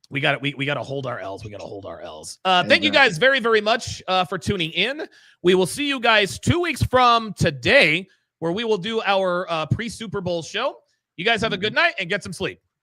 We got it. We got to hold our L's. Thank you guys very, very much for tuning in. We will see you guys 2 weeks from today, where we will do our pre-Super Bowl show. You guys have a good night and get some sleep.